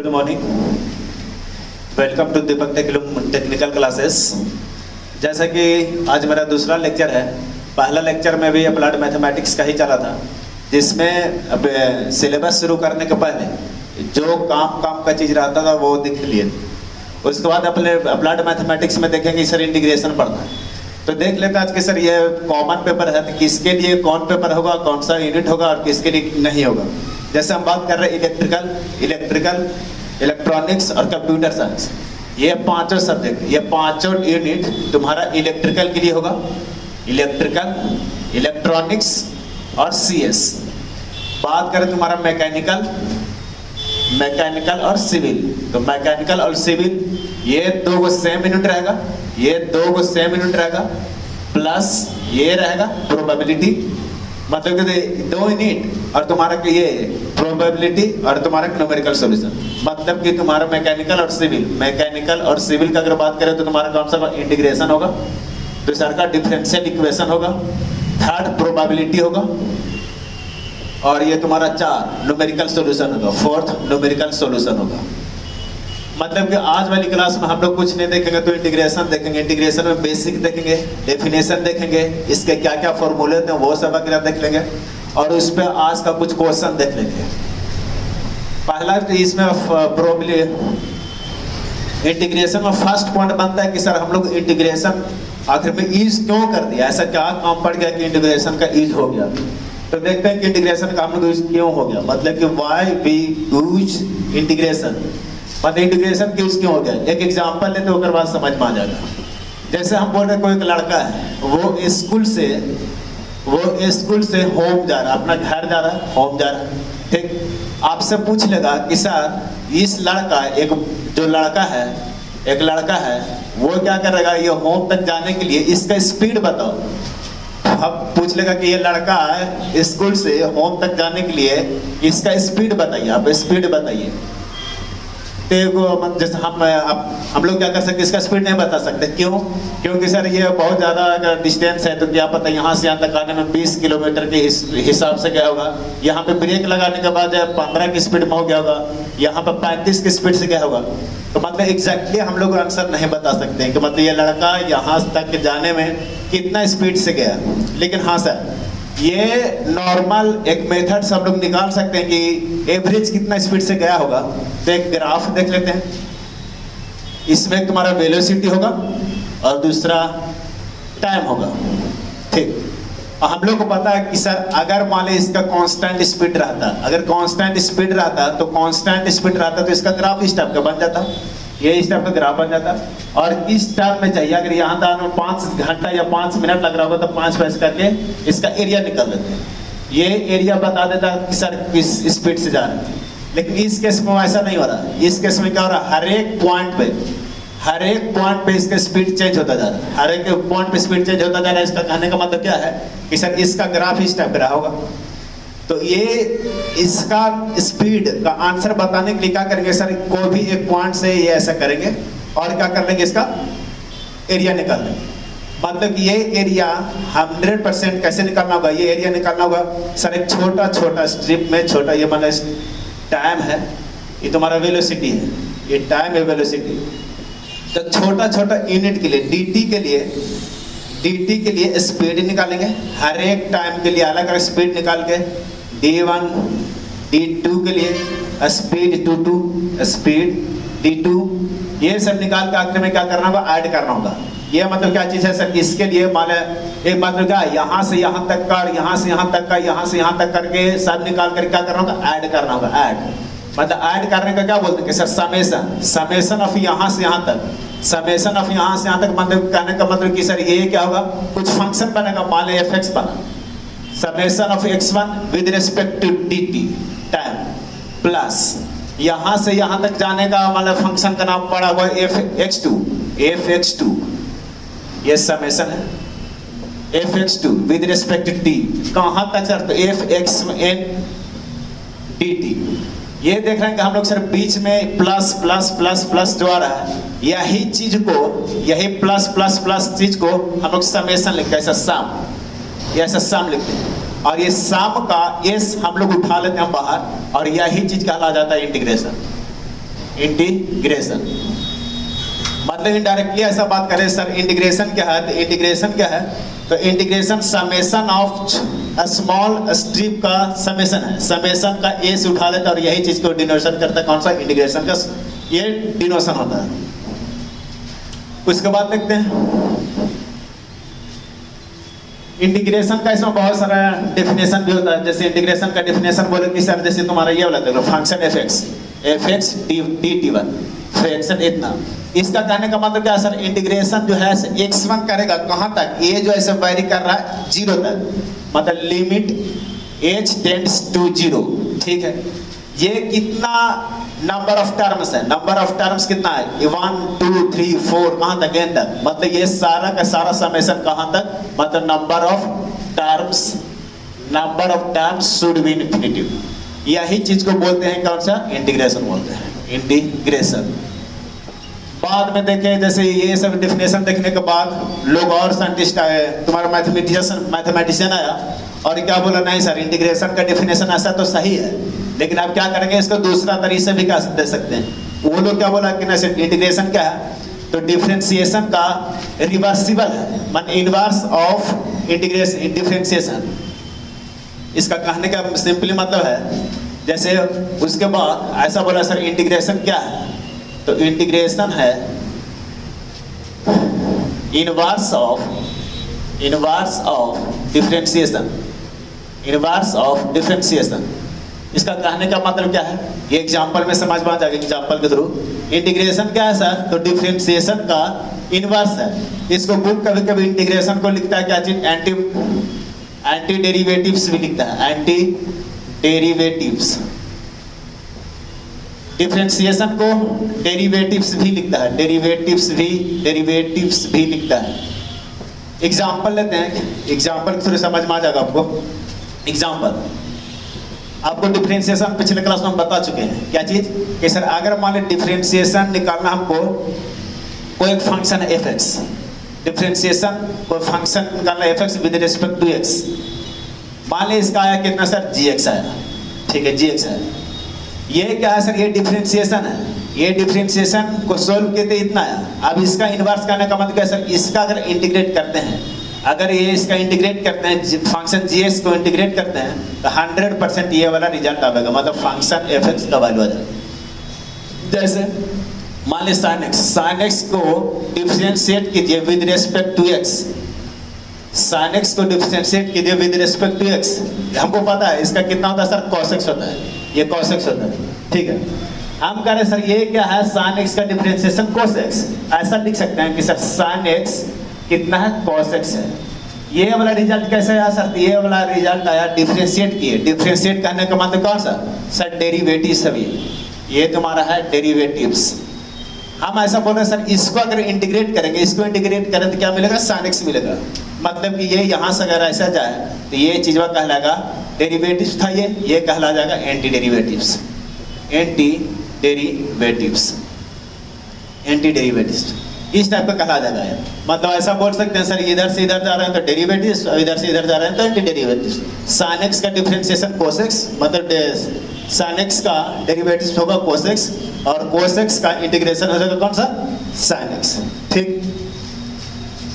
Good morning, welcome to Deepak technical classes. जैसा कि आज मेरा दूसरा लेक्चर है, पहला लेक्चर में भी अप्लाइड मैथमेटिक्स का ही चला था, जिसमें अब सिलेबस शुरू करने के पहले जो काम का चीज़ रहता था वो देख लिए। उसके बाद अपने अप्लाइड मैथमेटिक्स में देखेंगे सर इंटीग्रेशन पढ़ना है, तो देख लेते आज कि सर ये कॉमन पेपर है, तो किसके लिए कौन पेपर होगा, कौन सा यूनिट होगा और किसके लिए नहीं होगा। जैसे हम बात कर रहे हैं इलेक्ट्रिकल, इलेक्ट्रॉनिक्स और कंप्यूटर साइंस, ये पांचों सब्जेक्ट, ये पांचों यूनिट तुम्हारा इलेक्ट्रिकल के लिए होगा। इलेक्ट्रिकल, इलेक्ट्रॉनिक्स और सीएस। बात करें तुम्हारा मैकेनिकल और सिविल, तो मैकेनिकल और सिविल ये दो सेम यूनिट रहेगा, ये दो सेम यूनिट रहेगा, प्लस ये रहेगा प्रोबेबिलिटी, मतलब कि दो यूनिट और तुम्हारा ये प्रोबेबिलिटी और तुम्हारा न्यूमेरिकल सॉल्यूशन। मतलब कि तुम्हारा मैकेनिकल और सिविल का अगर बात करें तो तुम्हारा कौन सा इंटीग्रेशन होगा, दूसरा का डिफरेंशियल इक्वेशन होगा, थर्ड प्रोबेबिलिटी होगा, और ये तुम्हारा चार न्यूमेरिकल सॉल्यूशन होगा, फोर्थ न्यूमेरिकल सॉल्यूशन होगा। मतलब कि आज वाली क्लास में हम लोग कुछ नहीं देखेंगे, तो इंटीग्रेशन देखेंगे। इंटीग्रेशन में बेसिक देखेंगे, डेफिनेशन देखेंगे, इसके क्या क्या फॉर्मूले थे वो सब अगला देख लेंगे, और उस पर आज का कुछ क्वेश्चन देख लेंगे। पहला तो इसमें इंटीग्रेशन में फर्स्ट पॉइंट बनता है कि सर हम लोग इंटीग्रेशन आखिर में यूज क्यों कर दिया, ऐसा क्या काम पड़ गया कि इंटीग्रेशन का यूज हो गया। तो देखते हैं कि इंटीग्रेशन का हम लोग यूज क्यों हो गया, मतलब कि व्हाई वी यूज इंटीग्रेशन, मतलब इंटीग्रेशन यूज क्यों हो गया। एक एग्जांपल लेते होकर बात समझ में आ जाएगा। जैसे हम बोल रहे कोई एक लड़का है, वो स्कूल से होम जा रहा है, अपना घर जा रहा है, होम जा रहा है, ठीक। आपसे पूछ लेगा कि सर इस लड़का, एक लड़का है वो क्या करेगा, ये होम तक जाने के लिए इसका स्पीड बताओ। अब पूछ लेगा कि ये लड़का है स्कूल से होम तक जाने के लिए इसका स्पीड बताइए, आप स्पीड बताइए। तो जैसे हम लोग क्या कर सकते, इसका स्पीड नहीं बता सकते, क्यों? क्योंकि सर ये बहुत ज़्यादा अगर डिस्टेंस है तो क्या पता यहाँ से यहाँ तक आने में 20 किलोमीटर के हिसाब से गया होगा, यहाँ पे ब्रेक लगाने के बाद 15 की स्पीड में हो गया होगा, यहाँ पे 35 की स्पीड से गया होगा। तो मतलब एग्जैक्टली हम लोग आंसर नहीं बता सकते हैं कि मतलब ये लड़का यहाँ तक जाने में कितना स्पीड से गया। लेकिन हाँ सर, ये नॉर्मल एक मेथड से हम लोग निकाल सकते हैं कि एवरेज कितना स्पीड से गया होगा। तो एक ग्राफ देख लेते हैं, इसमें तुम्हारा वेलोसिटी होगा और दूसरा टाइम होगा, ठीक। हम लोग को पता है कि सर अगर मान लीजिए इसका कांस्टेंट स्पीड रहता, तो इसका ग्राफ इस टाइप का बन जाता, ये इस टाइप का ग्राफ बन जाता। और इस टाइप में चाहिए, अगर यहाँ तक 5 घंटा या 5 मिनट लग रहा होगा तो 5 पैसे करके इसका एरिया निकाल देते हैं, ये एरिया बता देता है कि सर किस स्पीड से जा रहे हैं। लेकिन इस केस में ऐसा नहीं हो रहा। इस केस में क्या हो रहा है, हर एक पॉइंट पे इसका स्पीड चेंज होता जा रहा है, हर एक पॉइंट पे स्पीड चेंज होता जा रहा है। इसका कहने का मतलब क्या है कि सर इसका ग्राफ इस टाइप का होगा। तो ये इसका स्पीड का आंसर बताने के लिए क्या करेंगे सर, कोई भी एक पॉइंट से ये ऐसा करेंगे और क्या कर लेंगे, इसका एरिया निकाल लेंगे। मतलब ये एरिया 100% कैसे निकालना होगा, ये एरिया निकालना होगा सर एक छोटा स्ट्रिप में, छोटा ये मतलब टाइम है, ये तुम्हारा वेलोसिटी है, ये टाइम है वेलोसिटी। तो छोटा यूनिट के लिए dt के लिए स्पीड निकालेंगे, हर एक टाइम के लिए अलग अलग स्पीड निकाल के d1 d2 के लिए स्पीड d2, ये सब निकाल के आखिर में क्या करना होगा, ऐड करना होगा। ये मतलब क्या चीज है सर, इसके लिए मान एक मतलब क्या, यहाँ से यहाँ तक का, यहाँ से यहाँ तक का, यहाँ से यहाँ तक करके सब निकाल कर क्या करना होगा, ऐड करना होगा। ऐड मतलब ऐड करने का क्या बोलते हैं कि सर समेशन ऑफ यहाँ से यहाँ तक, मतलब कहने का मतलब कि सर ये क्या होगा, कुछ फंक्शन बनेगा, मान लो fx बना, summation of x1 with respect to dt time, plus यहाँ से यहाँ तक जाने का मतलब फंक्शन का नाम पड़ा हुआ fx2, ये समेशन है fx2 with respect to t, कहाँ तक सर, तो fxn dt। ये देख रहे हैं कि हम लोग सर बीच में प्लस प्लस प्लस प्लस जो आ रहा है, यही प्लस प्लस प्लस चीज को हम लोग समेशन लिखते हैं, ऐसा सम लिखते हैं। और ये सम का एस हम लोग उठा लेते हैं बाहर, और यही चीज कहला जाता है इंटीग्रेशन। इंटीग्रेशन। मतलब इनडायरेक्टली ऐसा बात करें सर इंटीग्रेशन क्या है, तो इंटीग्रेशन क्या है, तो integration summation of small strip का समेशन है। समेशन का ए से उठा लेता है और यही चीज को डिनोशन करता है, कौन सा, इंटीग्रेशन का ये डिनोशन होता है। उसके बाद देखते हैं इंटीग्रेशन का, इसमें बहुत सारा डेफिनेशन भी होता है। जैसे इंटीग्रेशन का डेफिनेशन बोले कि सर जैसे तुम्हारा ये वाला देखो function f x dt1 fraction इतना, इसका कहने का मतलब क्या है सर, इंटीग्रेशन जो है x1 करेगा कहां तक, ये जो ऐसे वेरी कर रहा है 0 तक, मतलब लिमिट h टेंड्स टू 0, ठीक है। ये कितना नंबर ऑफ टर्म्स है, नंबर ऑफ टर्म्स कितना है, 1 2 3 4 कहां तक, n तक, मतलब ये सारा का सारा समेशन कहां तक, मतलब number of terms should be infinitive. यही चीज को बोलते हैं कौन सा, इंटीग्रेशन बोलते हैं, इंटीग्रेशन। बाद में देखें जैसे ये सब डेफिनेशन देखने के बाद लोग और साइंटिस्ट आए, तुम्हारा मैथमेटिशियन आया और क्या बोला, नहीं सर इंटीग्रेशन का डेफिनेशन ऐसा तो सही है, लेकिन आप क्या करेंगे, इसको दूसरा तरीके से भी दे सकते हैं। वो लोग क्या बोला कि ना इंटीग्रेशन क्या है, तो डिफरेंशिएशन का रिवर्सिबल है, मान इनवर्स ऑफ इंटीग्रेशन डिफरेंशिएशन। इसका कहने का सिंपली मतलब है, जैसे उसके बाद ऐसा बोला सर इंटीग्रेशन क्या है, तो इंटीग्रेशन है inverse of differentiation, inverse of differentiation. इसका कहने का मतलब क्या है, ये एग्जांपल में समझ में आ जाएगा, एग्जांपल के थ्रू। इंटीग्रेशन क्या है सर, तो डिफरेंशिएशन का इनवर्स है। इसको बुक कभी कभी इंटीग्रेशन को लिखता है क्या चीज, एंटी डेरिवेटिव्स भी लिखता है, एंटी डेरिवेटिव्स। डिफरेंशिएशन को डेरिवेटिव्स भी लिखता है, डेरिवेटिव्स भी लिखता है। एग्जांपल लेते हैं, एग्जांपल के थ्रू समझ में आ जाएगा आपको। एग्जांपल आपको डिफरेंशिएशन पिछले क्लास में हम बता चुके हैं, क्या चीज कि सर अगर मान लीजिए डिफरेंशिएशन निकालना हमको, कोई एक फंक्शन है एफ एक्स, डिफरेंशिएशन कोई फंक्शन निकालना f x with respect to x, मान लीजिए इसका आया कितना सर, जी एक्स आया, ठीक है, जी एक्स है। ये क्या है सर, ये डिफरेंशिएशन है, ये डिफरेंशिएशन को सोल्व किए इतना है। अब इसका इनवर्स करने का मतलब क्या सर, इसका अगर इंटीग्रेट करते हैं, अगर ये इसका इंटीग्रेट करते हैं, फंक्शन जी एक्स को इंटीग्रेट करते हैं, तो 100% ये वाला रिजल्ट आएगा, मतलब फंक्शन एफ एक्स का वैल्यू आ जाएगा। जैसे मान लीजिए साइन एक्स को डिफरेंशिएट कीजिए with respect to x, sine x को डिफरेंशिएट कीजिए विद रिस्पेक्ट टू एक्स, हमको पता है इसका कितना होता है सर, cos x होता है, ये cos x होता है, ठीक है। हम कह रहे सर ये क्या है, sin x का डिफरेंशिएशन cos x, ऐसा लिख सकते हैं कि सर sin x कितना है, cos x है। ये वाला रिजल्ट कैसे आया सर, ये वाला रिजल्ट आया डिफरेंशिएट किए, डिफरेंशिएट करने का मतलब कौन सा सर, डेरिवेटिव सभी, ये तुम्हारा है डेरिवेटिव्स। हम ऐसा बोल रहे हैं सर इसको अगर इंटीग्रेट करेंगे, इसको इंटीग्रेट करें तो क्या मिलेगा, sin x मिलेगा, मतलब कि ये यहाँ से अगर ऐसा जाए तो ये चीज कहलाएगा डेरिवेटिव्स था, ये कहला जाएगा एंटी डेरिवेटिव्स, इस टाइप का कहला जाएगा है। मतलब ऐसा बोल सकते हैं सर इधर से इधर जा रहे हैं तो डेरिवेटिव्स, इधर से इधर जा रहे हैं तो एंटी डेरिवेटिव्स। sin x का डिफरेंशिएशन cos x, मतलब sin x का डेरिवेटिव्स होगा cos x, और cos x का इंटीग्रेशन हो जाएगा कौन सा, sin x, ठीक।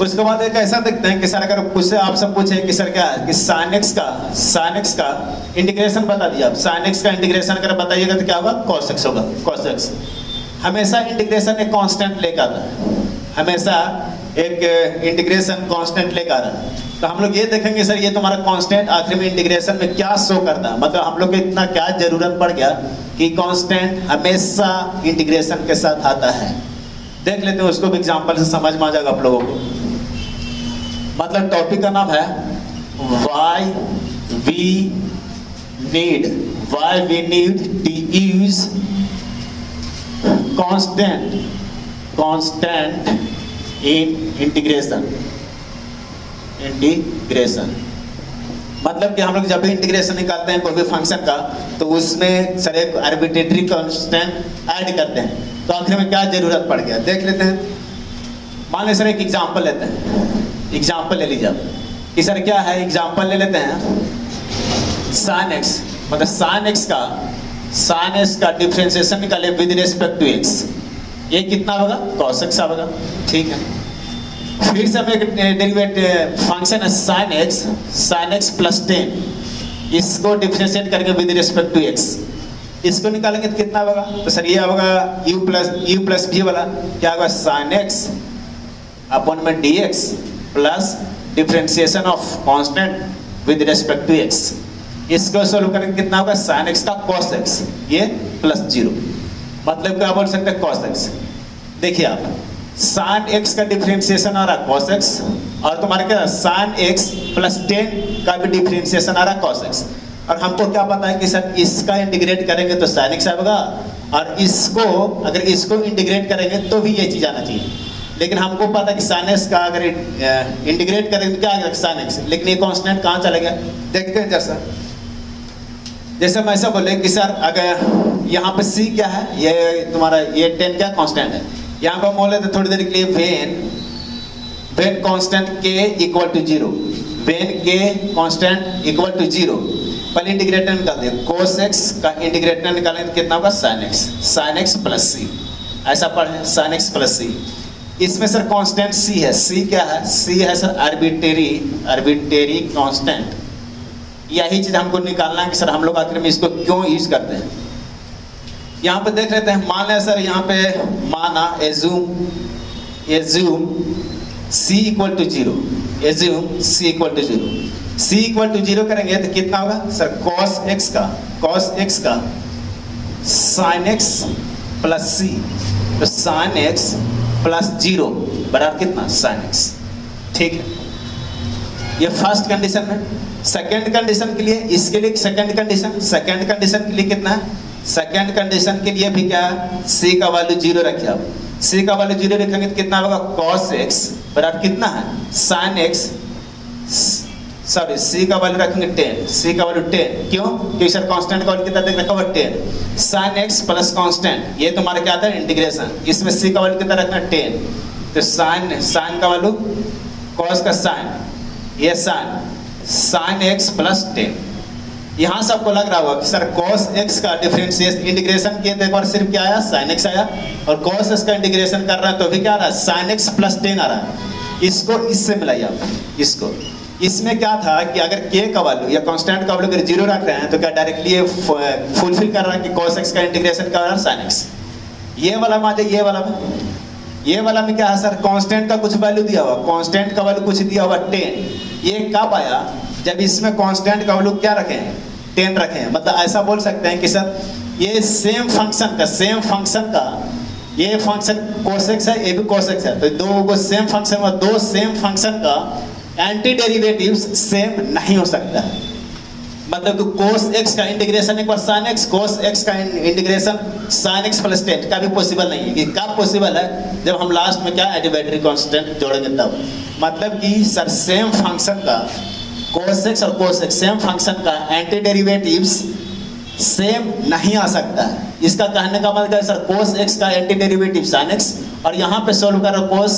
उसके बाद एक ऐसा देखते हैं कि सर अगर उससे आपसे पूछे कि सर क्या है कि sin x का इंटीग्रेशन बता दिया, आप sin x का इंटीग्रेशन अगर बताइएगा तो क्या होगा, cos x होगा, cos x। हमेशा इंटीग्रेशन एक कांस्टेंट लेकर आता है, हमेशा एक इंटीग्रेशन कांस्टेंट लेकर आ रहा है। तो हम लोग ये देखेंगे सर ये तुम्हारा कांस्टेंट आखिर में इंटीग्रेशन में क्या शो करता है, मतलब हम लोग को इतना क्या जरूरत पड़ गया कि कांस्टेंट हमेशा इंटीग्रेशन के साथ आता है। देख लेते हैं उसको भी एग्जांपल से समझ में आ जाएगा आप लोगों को। मतलब टॉपिक का नाम है why we need to use constant in integration। मतलब कि हम लोग जब भी इंटीग्रेशन निकालते हैं कोई भी फंक्शन का, तो उसमें सर एक आर्बिट्रेटरी कांस्टेंट ऐड करते हैं, तो आखिर में क्या जरूरत पड़ गया देख लेते हैं। मान लीजिए सर एक एग्जांपल लेते हैं, एग्जांपल ले लीजिए आप कि सर क्या है, एग्जांपल ले लेते हैं sin x, मतलब sin x का साइन एक्स का डिफरेंशिएशन निकाले विद रिस्पेक्ट टू एक्स, ये कितना होगा कॉस एक्स होगा, ठीक है। फिर से हमें डेरिवेटिव फंक्शन है साइन एक्स प्लस 10, इसको डिफरेंशिएट करके विद रिस्पेक्ट टू एक्स, इसको निकालेंगे तो कितना होगा, तो सर ये होगा u प्लस भी वाला क्या होगा साइन एक्स अपॉन में d x plus differentiation of constant with respect to x, इसको सोल्व करेंगे कितना होगा साइन एक्स का कॉस एक्स, ये प्लस 0, मतलब क्या बोल सकते हैं कॉस एक्स। देखिए आप साइन एक्स का डिफरेंशिएशन आ रहा कॉस एक्स, और तुम्हारे क्या साइन एक्स प्लस 10 का भी डिफरेंशिएशन आ रहा कॉस एक्स, और हमको क्या पता है कि सर इसका इंटीग्रेट करेंगे तो साइन एक्स आएगा, और इसको अगर इसको इंटीग्रेट करेंगे तो भी ये चीज आना चाहिए, लेकिन हमको पता है कि साइन एक्स का अगर इंटीग्रेट करेंगे तो क्या आएगा साइन एक्स, लेकिन ये कांस्टेंट कहाँ चला गया देखते हैं। जैसे हम ऐसा बोले कि सर अगर यहाँ पे c क्या है, ये तुम्हारा ये 10 क्या कांस्टेंट है, यहाँ पे बोले तो थोड़ी देर के लिए when constant k equal to 0, when k constant equal to 0, पहले इंटीग्रेटर निकाल दिया cos x का इंटीग्रेटर निकालेंगे तो कितना होगा sin x प्लस c, ऐसा पढ़े sin x प्लस c। इसमें सर कांस्टेंट c है, c क्या है, c है सर आर्बिट्रेरी कांस्टेंट, यही चीज हमको निकालना है कि सर हम लोग आखिर में इसको क्यों यूज करते हैं। यहाँ पे देख लेते हैं, मान लिया सर यहाँ पे माना assume c equal to 0, assume c equal to 0, c equal to 0 करेंगे तो कितना होगा सर cos x का sin x प्लस c, तो sin x प्लस 0 बराबर कितना sin x, ठीक है। ये फर्स्ट कंडीशन में। सेकंड कंडीशन के लिए, इसके लिए सेकंड कंडीशन के लिए कितना है, सेकंड कंडीशन के लिए भी क्या है c का वैल्यू 0 रखिए आप, c का वैल्यू 0 रखेंगे तो कितना होगा cos x बराबर कितना है sin x, सॉरी c का वैल्यू रखेंगे 10, c का वैल्यू 10, क्यों, क्योंकि सर कांस्टेंट का वैल्यू कितना देख रखा हुआ 10, sin x प्लस कांस्टेंट, ये तुम्हारा क्या आता है इंटीग्रेशन, इसमें c का वैल्यू कितना रखना 10, तो sin का वैल्यू cos का sin, ये sin x प्लस 10। यहाँ से आपको लग रहा होगा कि सर cos x का डिफरेंशिएशन इंटीग्रेशन किए तो एक बार सिर्फ क्या आया sin x आया, और cos x का इंटीग्रेशन कर रहा है तो भी क्या आ रहा है sin x प्लस 10 आ रहा है। इसको इससे मिलाइए आप, इसको इसमें क्या था कि अगर k का वैल्यू या कांस्टेंट का वैल्यू अगर 0 रख रहे हैं तो क्या डायरेक्टली ये फुलफिल कर रहा है कि cos x का इंटीग्रेशन कर रहा है sin x। ये वाला मान ये वाला में क्या है सर कांस्टेंट का कुछ वैल्यू दिया हुआ, कांस्टेंट का वैल्यू कुछ दिया हुआ 10, ये कब आया जब इसमें कांस्टेंट का वैल्यू क्या रखे हैं 10 रखे हैं, मतलब ऐसा बोल सकते हैं कि सर ये सेम फंक्शन का ये फंक्शन cos x है, ये भी cos x है, तो दो सेम फंक्शन में दो सेम फंक्शन का एंटी डेरिवेटिव्स सेम नहीं हो सकता है, मतलब कि cos x का इंटीग्रेशन एक बार sin x, cos x का इंटीग्रेशन sin x प्लस 10 का भी पॉसिबल नहीं है। कि कब पॉसिबल है जब हम लास्ट में क्या एडिवेटरी कांस्टेंट जोड़ेंगे तब, मतलब कि सर सेम फंक्शन का cos x और cos x सेम फंक्शन का एंटी डेरिवेटिव्स सेम नहीं आ सकता है। इसका कहने का मतलब है सर cos x का एंटी डेरिवेटिव sin x, और यहाँ पे सोल्व करो cos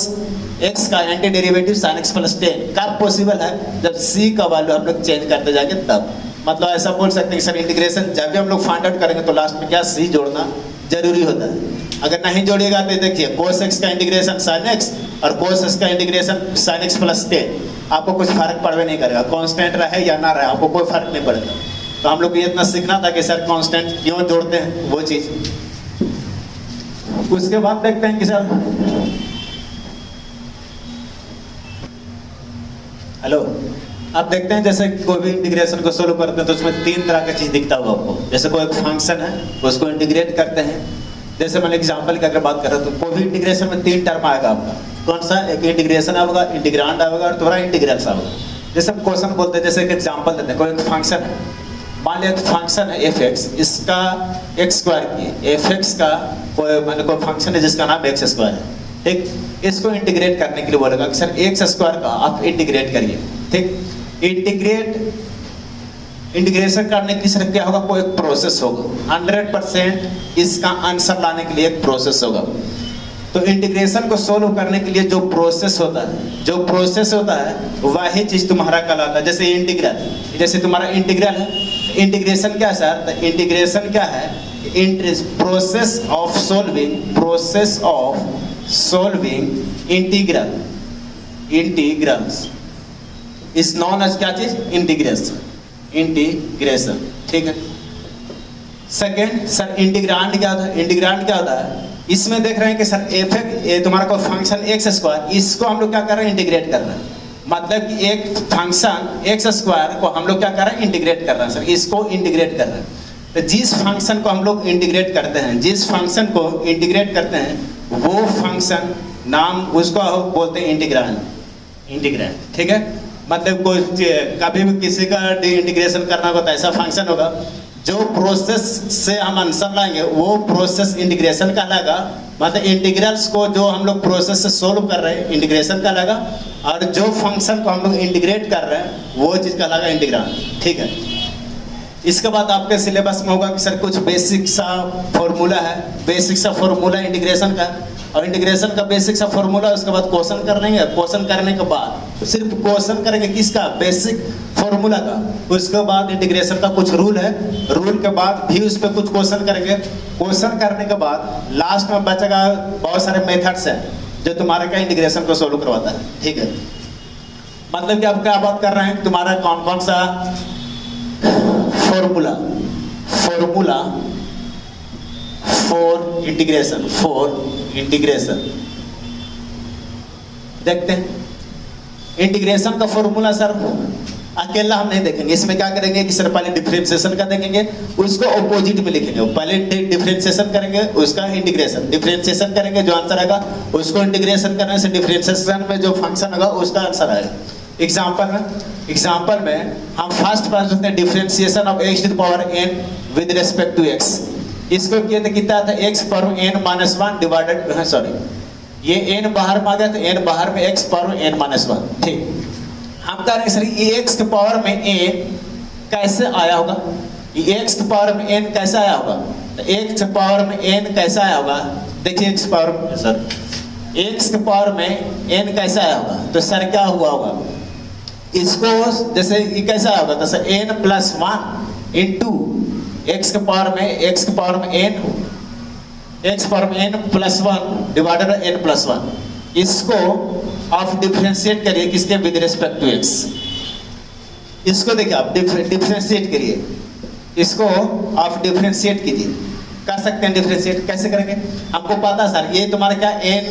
x का anti derivative sin x plus 10, कब पॉसिबल है जब c का वैल्यू हम लोग चेंज करते जाएंगे तब, मतलब ऐसा बोल सकते हैं कि सर इंटीग्रेशन जब भी हम लोग फाइंड आउट करेंगे तो लास्ट में क्या c जोड़ना जरूरी होता है। अगर नहीं जोड़िएगा तो देखिए cos x का इंटीग्रेशन sin x और cos x का इंटीग्रेशन sin x प्लस 10, आपको कुछ फर्क पड़वे नहीं करेगा, कांस्टेंट रहे या ना रहे आपको कोई फर्क नहीं पड़ेगा। तो हम लोग को ये इतना सीखना था कि सर कांस्टेंट क्यों जोड़ते हैं वो चीज। उसके बाद देखते हैं कि सर हेलो, आप देखते हैं जैसे कोई भी इंटीग्रेशन को सोल्व करते हैं तो उसमें 3 तरह का चीज दिखता होगा आपको। जैसे कोई एक फंक्शन है उसको इंटीग्रेट करते हैं, जैसे मैंने एग्जांपल की अगर बात कर रहा हूँ तो कोई भी इंटीग्रेशन में 3 टर्म आएगा आपका, कौन सा, एक इंटीग्रेशन आएगा, इंटीग्रांड आएगा और तुम्हारा इंटीग्रल्स आएगा। जैसे हम क्वेश्चन बोलते हैं, जैसे एक एग्जांपल देते हैं, कोई एक फंक्शन है, मान लिया फंक्शन है f x, इसका x स्क्वायर की f x का कोई मतलब कोई फंक्शन है जिसका नाम x स्क्वायर है, ठीक। इसको इंटीग्रेट करने के लिए बोलेगा कि सर x स्क्वायर का आप इंटीग्रेट करिए, ठीक। इंटीग्रेशन करने के लिए सर क्या होगा, कोई एक प्रोसेस होगा, 100% इसका आंसर लाने के लिए एक प्रोसेस होगा। तो इंटीग्रेशन को सोल्व करने के लिए जो प्रोसेस होता है वही चीज तुम्हारा कहलाता है। जैसे इंटीग्रल, जैसे तुम्हारा इंटीग्रल है इंटीग्रेशन क्या सर? तो इंटीग्रेशन क्या है? Process of solving integrals is known as क्या चीज? इंटीग्रेशन। ठीक है। सेकेंड सर, इंटीग्रांड क्या होता है? इंटीग्रांड क्या होता है? इसमें देख रहे हैं कि सर एफ ये तुम्हारा कोई फंक्शन एक्स स्क्वायर, इसको हम लोग क्या कर रहे हैं? इंटीग्रेट कर रहे हैं। मतलब कि एक फंक्शन एक्स स्क्वायर को हम लोग क्या कर रहे हैं? इंटीग्रेट कर रहे हैं सर, इसको इंटीग्रेट कर रहे हैं। तो जिस फंक्शन को हम लोग इंटीग्रेट करते हैं, वो फंक्शन नाम उसको बोलते हैं इंटीग्रांड। ठीक है। मतलब कोई कभी भी किसी का इंटीग्रेशन करना होगा तो ऐसा फंक्शन होगा, जो प्रोसेस से हम आंसर लाएंगे वो प्रोसेस इंटीग्रेशन कहलाएगा। मतलब इंटीग्रल्स को जो हम लोग प्रोसेस से सोल्व कर रहे हैं इंटीग्रेशन कहलाएगा, और जो फंक्शन को हम लोग इंटीग्रेट कर रहे हैं वो चीज कहलाएगा इंटीग्रांड। ठीक है। इसके बाद आपके सिलेबस में होगा कि सर कुछ बेसिक सा फॉर्मूला इंटीग्रेशन का, और इंटीग्रेशन का बेसिक सा फॉर्मूला, उसके बाद क्वेश्चन कर लेंगे। क्वेश्चन करने के बाद सिर्फ क्वेश्चन करेंगे किसका? बेसिक फॉर्मूला का। उसके बाद इंटीग्रेशन का कुछ रूल है, रूल के बाद भी उस पर कुछ क्वेश्चन करेंगे। क्वेश्चन करने के बाद लास्ट में बचेगा बहुत सारे मेथड्स हैं जो तुम्हारे का इंटीग्रेशन को सोल्व करवाता है। ठीक है। मतलब कि आप क्या बात कर रहे हैं? तुम्हारा कौन कौन सा फॉर्मूला फॉर इंटीग्रेशन देखते हैं। इंटीग्रेशन का फॉर्मूला सर अकेला हम नहीं देखेंगे, इसमें क्या करेंगे कि सर पहले डिफरेंशिएशन का देखेंगे, उसको ऑपोजिट में लिखेंगे। पहले डिफरेंशिएशन करेंगे, उसका इंटीग्रेशन, डिफरेंशिएशन करेंगे, जो आंसर आएगा उसको इंटीग्रेशन करने से डिफरेंशिएशन में जो फंक्शन होगा उसका आंसर आएगा। एग्जांपल में हम फर्स्ट लेते हैं differentiation of x to power n with respect to x। इसको किया था कितना था? x power n minus 1 divided, sorry ये n बाहर में आ गया तो n बाहर में x पावर n माइनस 1। ठीक। हम कह रहे हैं सर ये x के पावर में n कैसे आया होगा? ये x के पावर में n कैसे आया होगा? तो x के पावर में n कैसे आया होगा? देखिए x के पावर में सर x के पावर में n कैसे आया होगा? तो सर क्या हुआ होगा? इसको जैसे ये कैसा होगा? तो sir n plus 1 into x के पावर में n plus 1 divided n plus 1। इसको आप डिफरेंशिएट करिए किसके? With respect to x। इसको देखिए आप डिफरेंशिएट करिए, इसको आप डिफरेंशिएट कीजिए। कर सकते हैं डिफरेंशिएट, कैसे करेंगे? हमको पता सर ये तुम्हारा क्या n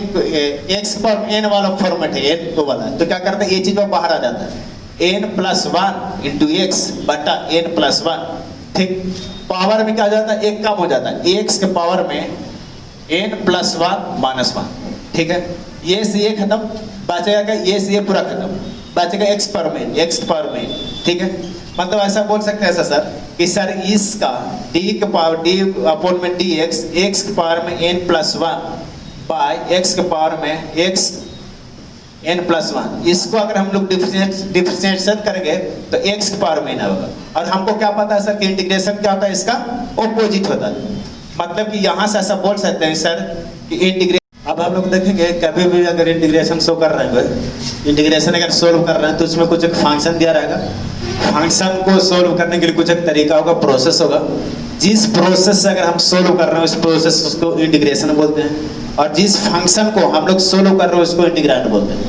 x पर n वाला फॉर्मेट है, n को वाला। तो क्या करते हैं? ये चीज बाहर आ जाता है, n प्लस 1 इंटू x बटा n प्लस 1। ठीक। पावर में क्या हो जाता है? एक कम हो जाता है, x के पावर में n प्लस 1 माइनस 1। ठीक है। ये से ये खत्म, बचेगा क्या? ये से ये पूरा खत्म, बचेगा x पर में। ठीक है। मतलब ऐसा बोल सकते हैं सर कि सर इसका d के पावर d अपॉन में dx, x के पावर में n प्लस 1 बाय x के पावर में x n प्लस 1। इसको अगर हम लोग डिफरेंशिएशन करेंगे तो x के पावर में n होगा। और हमको क्या पता है सर कि इंटीग्रेशन क्या होता है? इसका ऑपोजिट होता है। मतलब कि यहाँ से ऐसा बोल सकते हैं सर कि इंटीग्रेशन। अब हम लोग देखेंगे कभी भी अगर इंटीग्रेशन शो कर रहे हैं, इंटीग्रेशन अगर सोल्व कर रहे हैं तो उसमें कुछ एक फंक्शन दिया रहेगा। फंक्शन को सोल्व करने के लिए कुछ एक तरीका होगा, प्रोसेस होगा। जिस प्रोसेस से अगर हम सोल्व कर रहे हैं उस प्रोसेस को इंटीग्रेशन बोलते हैं, और जिस फंक्शन को हम लोग सोल्व कर रहे हैं उसको इंटीग्रांड बोलते हैं।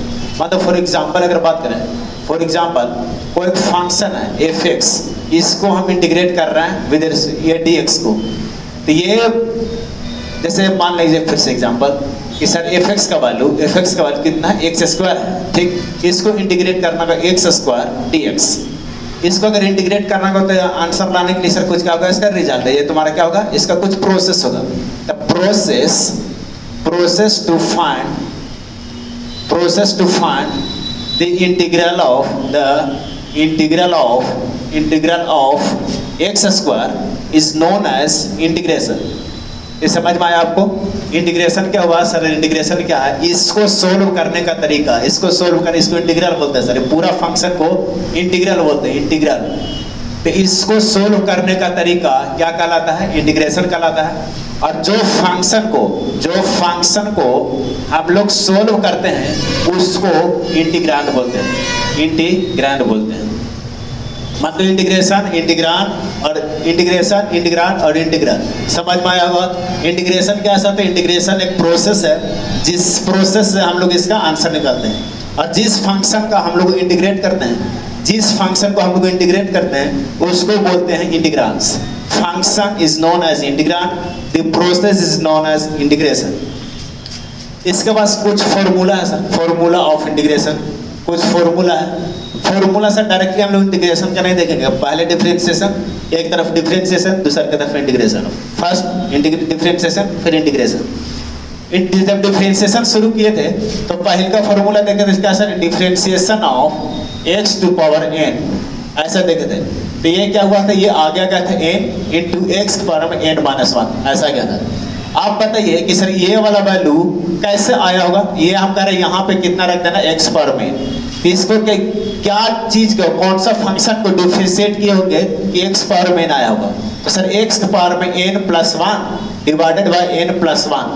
मतलब फॉर एग्जांपल अगर बात करें, फॉर एग्जांपल कोई एक फंक्शन है f(x), इसको हम इंटीग्रेट कर रहे हैं विद ये dx को। तो ये जैसे मान लीजिए फिर से एग्जांपल कि सर f(x) का वैल्यू कितना है? x स्क्वायर है। ठीक। इसको इंटीग्रेट करना होगा x स्क्वायर dx। इसको अगर इंटीग्रेट करना होगा तो आंसर लाने के लिए सर कुछ क्या होगा? इसका रिजल्ट है, ये तुम्हारा क्या होगा? इसका कुछ प्रोसेस होगा। The process to find the integral of x square is known as integration. ये समझ में आया आपको? इंटीग्रेशन क्या हुआ सर? इंटीग्रेशन क्या है? इसको सोल्व करने का तरीका, इसको इंटीग्रल बोलते हैं सर। पूरा फंक्शन को इंटीग्रल बोलते हैं, इंटीग्रल। तो इसको सोल्व करने का तरीका क्या कहलाता है? इंटीग्रेशन कहलाता है। और जो फंक्शन को हम लोग सोल्व करते हैं उसको इंटीग्रांड बोलते हैं, मतलब इंटीग्रेशन, इंटीग्रांड और इंटीग्रेशन, इंटीग्रांड और इंटीग्रल। समझ में आया होगा। इंटीग्रेशन क्या है? इंटीग्रेशन एक प्रोसेस है जिस प्रोसेस से हम लोग इसका आंसर निकालते हैं, और जिस फंक्शन का हम लोग इंटीग्रेट करते हैं, जिस फंक्शन को हम लोग इंटीग्रेट करते हैं उसको बोलते हैं integrands. Function is known as integrand, the process is known as integration. इसके पास कुछ फॉर्मूला है सर, फॉर्मूला ऑफ इंटीग्रेशन, कुछ फॉर्मूला है। फॉर्मूला से डायरेक्टली हम लोग इंटीग्रेशन का नहीं देखेंगे, पहले डिफरेंशिएशन, एक तरफ डिफरेंशिएशन, दूसरी तरफ इंटीग्रेशन। फर्स्ट डिफरेंशिएशन, फिर इंटीग्रेशन। जब डिफरेंशिएशन शुरू किए थे तो पहले का फॉर्मूला देखे थे क्या sir? Differentiation of x to power n, ऐसा देखे थे। तो ये क्या हुआ था? ये आ गया था n इंटू एक्स पावर में n माइनस 1, ऐसा क्या था। आप बताइए कि सर ये वाला वैल्यू कैसे आया होगा? ये हम कह रहे हैं यहाँ पे कितना रख देना? x पावर में। इसको क्या चीज को, कौन सा फंक्शन को डिफरेंशिएट किए होंगे कि x पावर में n आया होगा? तो सर x पावर में n plus 1 divided by n plus 1,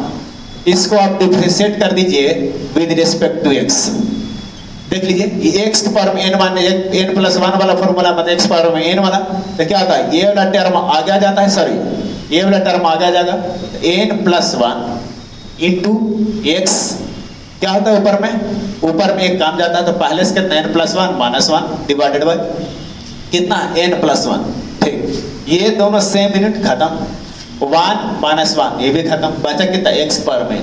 इसको आप डिफरेंशिएट कर दीजिए विद रिस्पेक्ट टू x। देख लीजिए x पावर में n मान n प्लस 1 वाला फॉर्मूला मतलब x पावर में n वाला, तो क्या होता है? ये वाला टर्म आगे आ जाता है, सॉरी ये वाला टर्म आगे आ जाएगा, n प्लस 1 इंटू x क्या होता है ऊपर में एक काम जाता है, तो पहले से कितना n plus 1 minus 1 divided bye कितना n प्लस 1। ठीक, ये दोनों सेम यूनिट खत्म, 1 माइनस 1 ये भी खत्म, बचा कितना? x पावर में।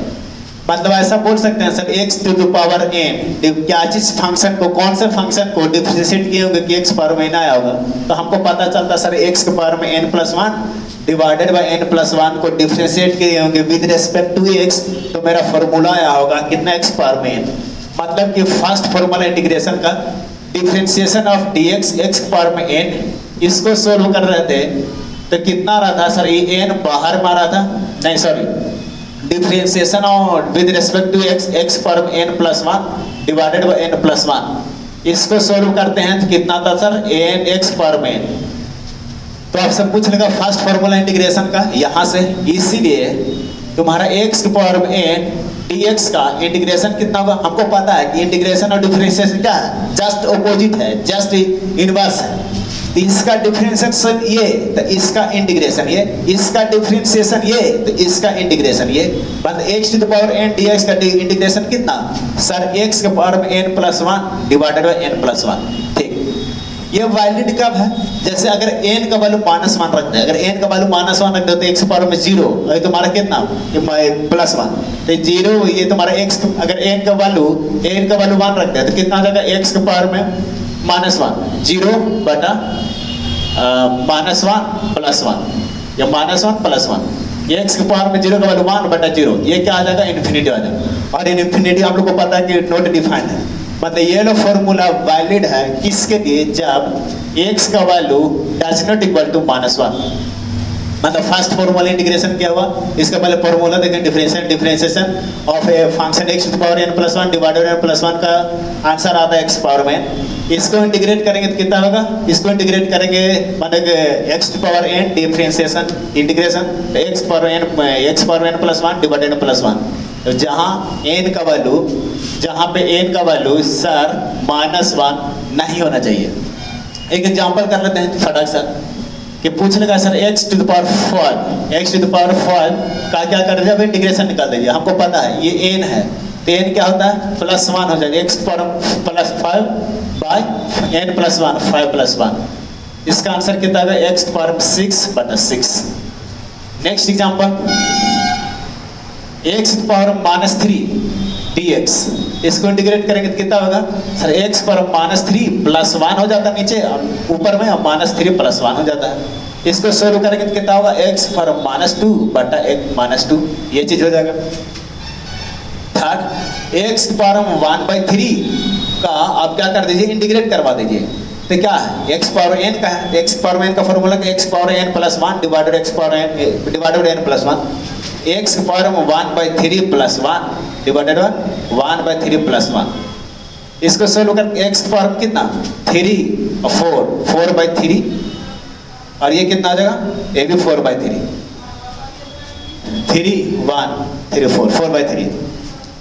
मतलब ऐसा बोल सकते हैं sir x to the power n, क्या चीज फंक्शन को, कौन से फंक्शन को डिफरेंशिएट किए होंगे कि x पावर में n आया होगा? तो हमको पता चलता सर x के पावर में n plus 1 divided by n plus 1 को डिफरेंशिएट किए होंगे विद रिस्पेक्ट टू x, तो मेरा फॉर्मूला आया होगा कितना? x पावर में n। मतलब कि फर्स्ट फॉर्मूला इंटीग्रेशन का differentiation of dx x power में n, इसको सोल्व कर रहे थे तो कितना रहा था सर? ये n बाहर में आ रहा था, नहीं सॉरी, डिफरेंशिएशन और with respect to x x power में n plus 1 divided by n plus 1, इसको सोल्व करते हैं तो कितना था सर? n x पावर में n। तो आपसे पूछ लेगा फर्स्ट फॉर्मूला इंटीग्रेशन का यहाँ से, इसीलिए तुम्हारा x की पावर में n dx का इंटीग्रेशन कितना होगा? हमको पता है कि इंटीग्रेशन और डिफरेंशिएशन क्या है? जस्ट ऑपोजिट है, जस्ट इनवर्स है। इसका डिफरेंशिएशन ये तो इसका इंटीग्रेशन ये, इसका डिफरेंशिएशन ये तो इसका इंटीग्रेशन ये, मतलब x to the power n dx का इंटीग्रेशन कितना सर? x के पावर में n plus 1 divided by n plus 1। ठीक, ये वैलिड कब है? जैसे अगर n का वैल्यू माइनस 1 रखते हैं, अगर n का वैल्यू माइनस 1 रख दो तो x पावर में 0, ये तुम्हारा कितना? ये प्लस 1, तो 0 ये तुम्हारा x, अगर n का वैल्यू 1 रखते हैं तो कितना आ जाएगा? x के पावर में माइनस 1, 0 बटा माइनस 1 प्लस 1 या माइनस 1 प्लस 1, x के पावर में 0 का वैल्यू 1 बटा 0, ये क्या आ जाएगा? इन्फिनिटी आ जाएगा। और इन्फिनिटी आप लोग को पता है कि नॉट डिफाइंड है, मतलब ये लो फॉर्मूला वैलिड है किसके लिए? जब x का value does not equal to minus 1। मतलब फर्स्ट फॉर्मूला इंटीग्रेशन क्या हुआ? इसका पहले फॉर्मूला देखें, differentiation of a function x to the power n plus 1 divided by n plus 1 का आंसर आता है x पावर में। इसको इंटीग्रेट करेंगे तो कितना होगा? इसको इंटीग्रेट करेंगे मतलब x to power n differentiation integration तो x power n plus 1 divided by plus 1, तो जहाँ n का वैल्यू सर माइनस 1 नहीं होना चाहिए। एक एग्जांपल कर लेते हैं फटाक सर कि पूछ लेगा sir x to the power 5 का क्या कर दीजिए? अब इंटीग्रेशन निकाल दीजिए। हमको पता है ये n है, तो n क्या होता है? प्लस 1 हो जाएगा, x power plus 5 by n plus 1, 5 plus 1, इसका आंसर कितना होगा? x पावर 6 बटा 6। Next example, x power minus 3 dx, इसको इंटीग्रेट करेंगे तो कितना होगा sir? x power minus 3 plus 1 हो जाता है नीचे, और ऊपर में माइनस 3 प्लस 1 हो जाता है। इसको सोल्व करेंगे तो कितना होगा? x पावर माइनस 2 बटा माइनस 2, ये चीज हो जाएगा। थर्ड, x पावर 1/3 का आप क्या कर दीजिए? इंटीग्रेट करवा दीजिए। तो क्या है? x पावर n का है, x पावर n का formula x power n plus 1 divided x power n plus 1, x power 1/3 plus 1 divided bye 1/3 plus 1। इसको सोल्व कर x पावर कितना? 3 और 4/3, और ये कितना आ जाएगा? ये भी 4/3, 3 1 3 4 4/3।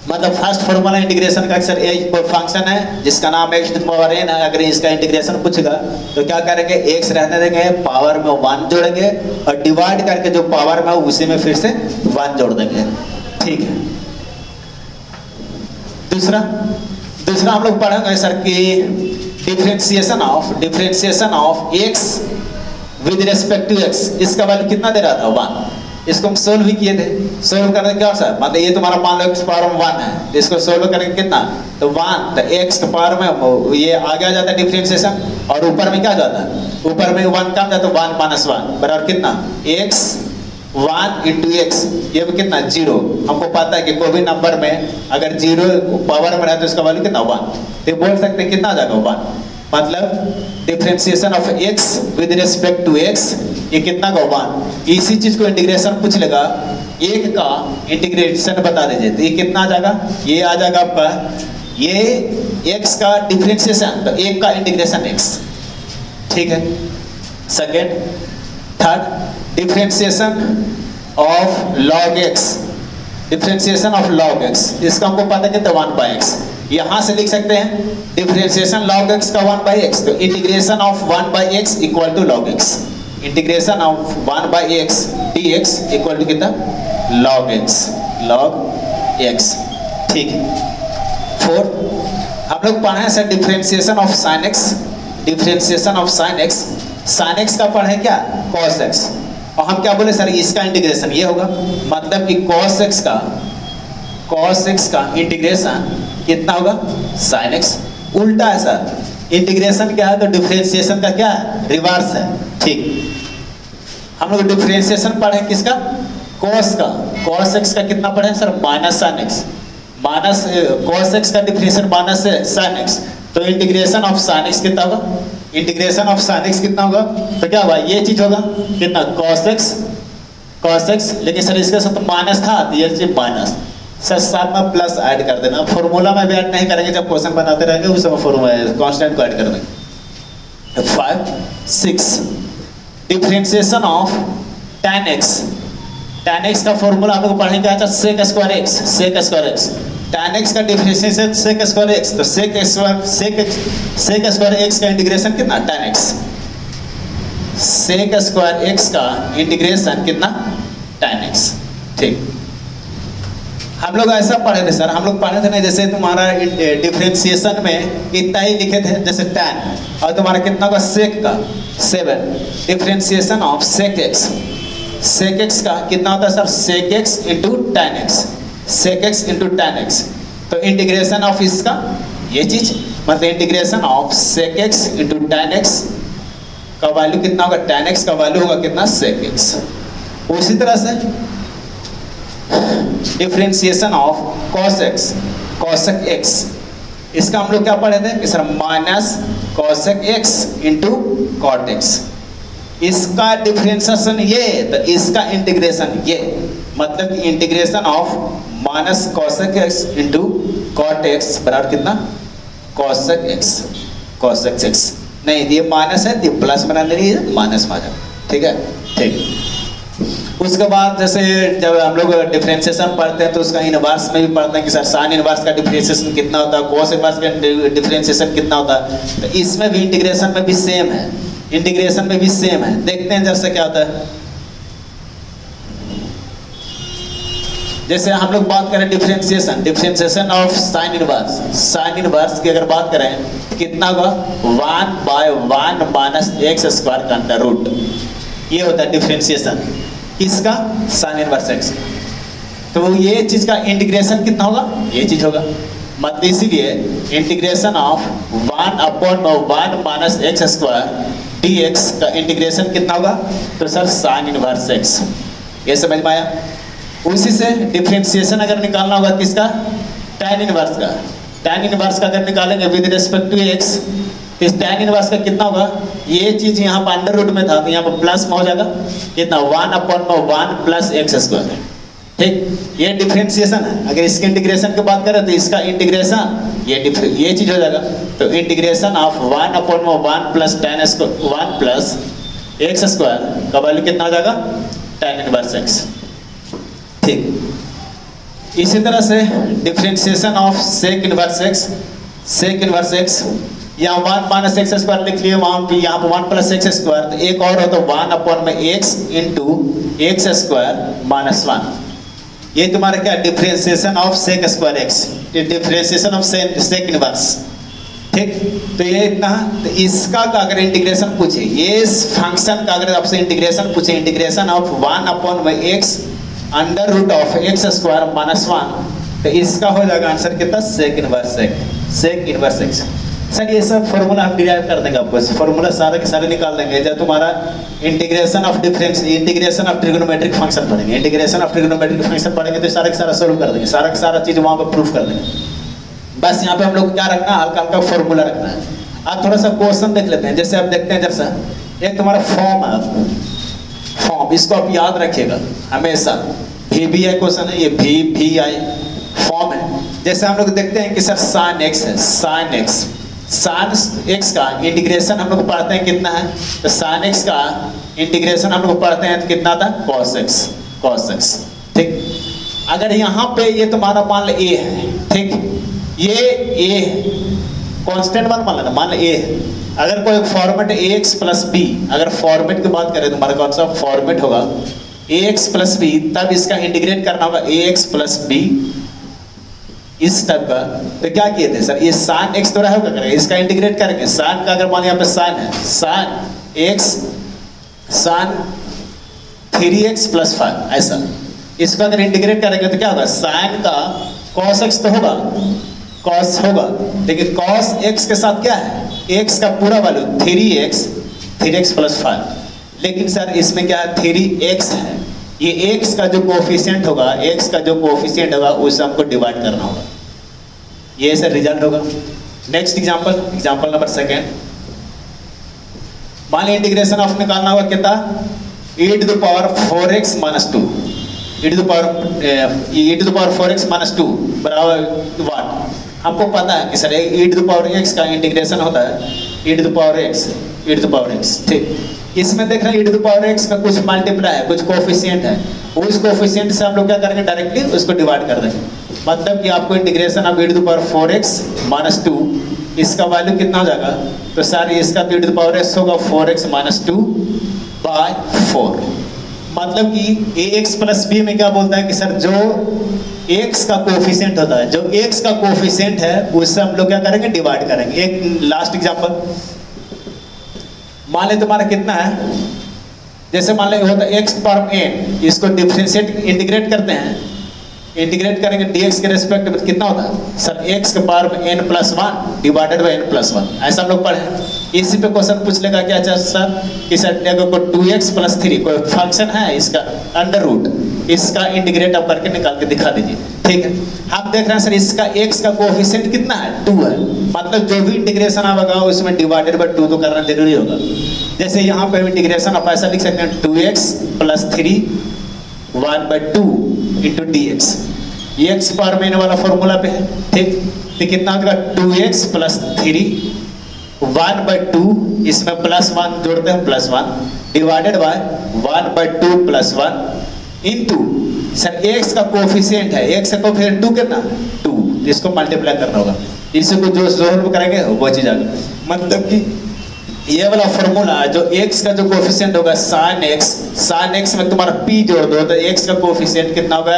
मतलब फर्स्ट फॉर्मूला इंटीग्रेशन का अक्सर एक फंक्शन है जिसका नाम x टू पावर n है। अगर इसका इंटीग्रेशन पूछेगा तो क्या करेंगे, x रहने देंगे, पावर में 1 जोड़ेंगे और डिवाइड करके जो पावर में उसी में फिर से 1 जोड़ देंगे। ठीक है। दूसरा हम लोग पढ़ेंगे सर कि differentiation of x with respect to x। इसका वैल्यू कितना दे रहा था, 1। इसको हम सोल्व भी किए थे। सोल्व करने क्या सर, मतलब ये तुम्हारा मान लो x पावर में 1 है, इसको सोल्व करेंगे कितना, तो 1, तो x के पावर में ये आगे आ जाता है डिफरेंशिएशन, और ऊपर में क्या जाता है, ऊपर में 1 कम जाता है, 1 माइनस 1 बराबर कितना, x 1 इंटू x, ये भी कितना 0। हमको पता है कि कोई भी नंबर में अगर 0 पावर में है तो इसका वैल्यू कितना 1, तो बोल सकते हैं कितना आ जाएगा 1। मतलब differentiation of x with respect to x, ये कितना का 1। इसी चीज को इंटीग्रेशन पूछ लेगा, एक का इंटीग्रेशन बता दीजिए तो ये कितना आ जाएगा, ये आ जाएगा आपका, ये x का डिफरेंशिएशन, तो एक का इंटीग्रेशन x। ठीक है। Second, third differentiation of log x, differentiation of log x, इसका हमको पता है कितना 1/x। यहां से लिख सकते हैं डिफरेंशिएशन log x का 1/x, तो integration of 1/x equal to log x, integration of 1/x dx equal to कितना, log x। ठीक है। फोर्थ हम लोग पढ़े हैं sir differentiation of sin x, sin x का पढ़े क्या, cos x, और हम क्या बोले सर, इसका इंटीग्रेशन ये होगा, मतलब कि cos x का इंटीग्रेशन कितना होगा, sin x। उल्टा है सर, इंटीग्रेशन क्या है तो डिफरेंशिएशन का क्या है, रिवर्स है। ठीक, हम लोग डिफरेंशिएशन पढ़े किसका, cos का, cos x का कितना पढ़े sir, minus sin x, minus cos x का डिफरेंशिएशन माइनस sin x, तो इंटीग्रेशन ऑफ sin x कितना होगा, इंटीग्रेशन ऑफ sin x कितना होगा, तो क्या होगा, ये चीज होगा कितना, cos x, लेकिन सर इसके साथ माइनस था तो ये चीज माइनस, सर साथ में प्लस ऐड कर देना, फॉर्मूला में भी ऐड नहीं करेंगे, जब क्वेश्चन बनाते रहेंगे उस समय फॉर्मूला कांस्टेंट को ऐड कर देंगे। 5, 6 डिफरेंशिएशन ऑफ tan x का फॉर्मूला हम लोग पढ़ेंगे क्या था, sec square x, tan x का डिफरेंशिएशन sec स्क्वायर x, तो sec स्क्वायर x का इंटीग्रेशन कितना, tan x, sec square x का इंटीग्रेशन कितना, tan x। ठीक, हम लोग ऐसा पढ़े थे सर, हम लोग पढ़े थे ना, जैसे तुम्हारा डिफरेंशिएशन में इतना ही लिखे थे, जैसे tan, और तुम्हारा कितना होगा sec का 7, डिफरेंशिएशन ऑफ sec x का कितना होता है sir, sec x into tan x, तो इंटीग्रेशन ऑफ इसका ये चीज, मतलब integration of sec x into tan x का वैल्यू कितना होगा, tan x का वैल्यू होगा कितना, sec x। उसी तरह से डिफरेंशिएशन ऑफ cosec x, इसका हम लोग क्या पढ़े थे कि sir minus cosec x into cot x, इसका डिफरेंशिएशन ये, तो इसका इंटीग्रेशन ये, मतलब कि integration of minus cosec x into cot x बराबर कितना, cosec x, नहीं ये माइनस है तो प्लस बना देनी है, माइनस में आ जाए। ठीक है। ठीक, उसके बाद जैसे जब हम लोग डिफरेंशिएशन पढ़ते हैं तो उसका इनवर्स में भी पढ़ते हैं कि सर साइन इनवर्स का डिफरेंशिएशन कितना होता है, कोस इनवर्स का डिफरेंशिएशन कितना होता है, तो इसमें भी इंटीग्रेशन में भी सेम है, देखते हैं जैसे क्या होता है। जैसे हम लोग बात करें डिफरेंशिएशन ऑफ साइन इनवर्स की अगर बात करें तो कितना होगा, 1/1 माइनस x स्क्वायर का अंडर रूट, ये होता है डिफरेंशिएशन किसका, साइन इनवर्स x। तो ये चीज का इंटीग्रेशन कितना होगा, ये चीज होगा, मतलब इसीलिए integration of 1/1 minus x square dx का इंटीग्रेशन कितना होगा, तो सर साइन इनवर्स x। ये समझ में आया। उसी से डिफरेंशिएशन अगर निकालना होगा किसका, tan इनवर्स का अगर निकालेंगे विद रिस्पेक्ट टू x, इस tan इनवर्स का कितना होगा, ये चीज यहाँ पर अंडर रूट में था तो यहाँ पर प्लस में हो जाएगा कितना, 1/1 प्लस x स्क्वायर। ठीक, ये डिफरेंशिएशन है। अगर इसके इंटीग्रेशन की बात करें तो इसका इंटीग्रेशन ये चीज हो जाएगा, तो integration of 1/1 plus tan square 1 plus x square का वैल्यू कितना हो जाएगा, tan इनवर्स x। ठीक, इसी तरह से differentiation of sec inverse x, sec inverse x, यहाँ 1 माइनस एक्स स्क्वायर लिख लिए, वहाँ पे यहाँ पे 1 प्लस एक्स स्क्वायर, तो एक और हो तो 1 अपॉन में x into x square minus 1। ये तुम्हारा क्या differentiation of sec square x, differentiation of sec inverse, ठीक। तो ये इतना, तो इसका का अगर इंटीग्रेशन पूछे, ये इस फंक्शन का अगर आपसे इंटीग्रेशन पूछे, इंटीग्रेशन ऑफ 1 अपॉन में x under root of x square minus 1, तो इसका हो जाएगा आंसर कितना, sec inverse x, sec inverse x. Sir ये सब फॉर्मूला हम डिराइव कर देंगे, आपको फॉर्मूला सारे के सारे निकाल देंगे जब तुम्हारा integration of difference, integration of trigonometric function पढ़ेंगे, इंटीग्रेशन ऑफ ट्रिग्नोमेट्रिक फंक्शन पढ़ेंगे तो सारा के सारा सोल्व कर देंगे, सारा का सारा चीज वहाँ पर प्रूफ कर देंगे। बस यहाँ पे हम लोग क्या रखना है, हल्का हल्का फॉर्मूला रखना है। आप थोड़ा सा क्वेश्चन देख लेते हैं, जैसे आप देखते हैं जैसा एक तुम्हारा फॉर्म है, फॉर्म इसको आप याद रखिएगा हमेशा, भी आई क्वेश्चन है, ये भी आई फॉर्म है। जैसे हम लोग देखते हैं कि सर साइन एक्स है, साइन एक्स, साइन एक्स का इंटीग्रेशन हम लोग पढ़ते हैं कितना है, तो साइन एक्स का इंटीग्रेशन हम लोग पढ़ते हैं तो कितना था, कॉस एक्स, कॉस एक्स, ठीक। अगर यहाँ पे ये तुम्हारा मान लो ए है, ठीक, ये ए कांस्टेंट मान लेना, मान लो ए है। अगर कोई फॉर्मेट ए एक्स प्लस बी, अगर फॉर्मेट की बात करें तो हमारा कौन सा फॉर्मेट होगा, ए एक्स प्लस बी, तब इसका इंटीग्रेट करना होगा ए एक्स प्लस बी, इस टाइप का। तो क्या किए थे सर, ये साइन एक्स तो रहेगा करेंगे, इसका इंटीग्रेट करेंगे, साइन का अगर मान यहाँ पे साइन है, sine x, sign 3x plus 5, ऐसा इसको अगर इंटीग्रेट करेंगे तो क्या होगा, साइन का कॉस एक्स तो होगा, कॉस होगा, लेकिन कॉस एक्स के साथ क्या है, एक्स का पूरा वैल्यू 3x प्लस 5, लेकिन सर इसमें क्या है 3x है, ये x का जो कोफिशिएंट होगा, x का जो कोफिशिएंट होगा उसे हमको डिवाइड करना होगा, ये सर रिजल्ट होगा। नेक्स्ट एग्जांपल, एग्जांपल नंबर 2, मान लीजिए इंटीग्रेशन ऑफ निकालना होगा कितना, e to the power 4x minus 2, e to the power 4x minus 2 बराबर व्हाट, हमको पता है कि sir e to the power x का इंटीग्रेशन होता है e to the power x, e to the power x, ठीक। इसमें देख रहे हैं e to the power x का कुछ मल्टीप्लाई है, कुछ कोफिशिएंट है, उस कोफिशिएंट से हम लोग क्या करेंगे, डायरेक्टली उसको डिवाइड कर देंगे। मतलब कि आपको integration of e to the power 4x minus 2, इसका वैल्यू कितना हो जाएगा, तो सर इसका e to the power x होगा 4x माइनस 2 बाय 4। मतलब कि ax प्लस b में क्या बोलता है कि सर जो x का कोफिशिएंट होता है, जो x का कोफिशिएंट है उससे हम लोग क्या करेंगे, डिवाइड करेंगे। एक लास्ट एग्जांपल, मान ले तुम्हारा कितना है, जैसे मान ले होता है x पर n, इसको डिफरेंशिएट इंटीग्रेट करते हैं, इंटीग्रेट करेंगे dx के रेस्पेक्ट में कितना होता है सर, x के पावर में n plus 1 divided by n plus 1, ऐसा हम लोग पढ़े। इसी पे क्वेश्चन पूछ लेगा क्या चाहे सर कि सर को 2x प्लस 3 कोई फंक्शन है इसका अंडर रूट, इसका इंटीग्रेट आप करके निकाल के दिखा दीजिए, ठीक है। हम देख रहे हैं सर इसका x का कोफिशिएंट कितना है, 2 है, मतलब जो भी इंटीग्रेशन आएगा उसमें डिवाइडेड बाई 2 तो करना जरूरी होगा। जैसे यहाँ पे इंटीग्रेशन आप ऐसा लिख सकते हैं 2x प्लस 3 1/2 इंटू dx, ये x पावर में वाला फॉर्मूला पे है, ठीक। तो कितना होगा 2x प्लस 3 1/2, इसमें प्लस 1 जोड़ते हैं plus 1 divided bye 1/2 plus 1 into sir x का कोफिशिएंट है, x का कोफिशिएंट 2 कितना 2, इसको मल्टीप्लाई करना होगा, इसको जो सोल्व करेंगे वो चीज आ गई। मतलब कि ये वाला फॉर्मूला जो x का जो कोफिशिएंट होगा sin x में तुम्हारा p जोड़ दो तो x का कोफिशिएंट कितना होगा,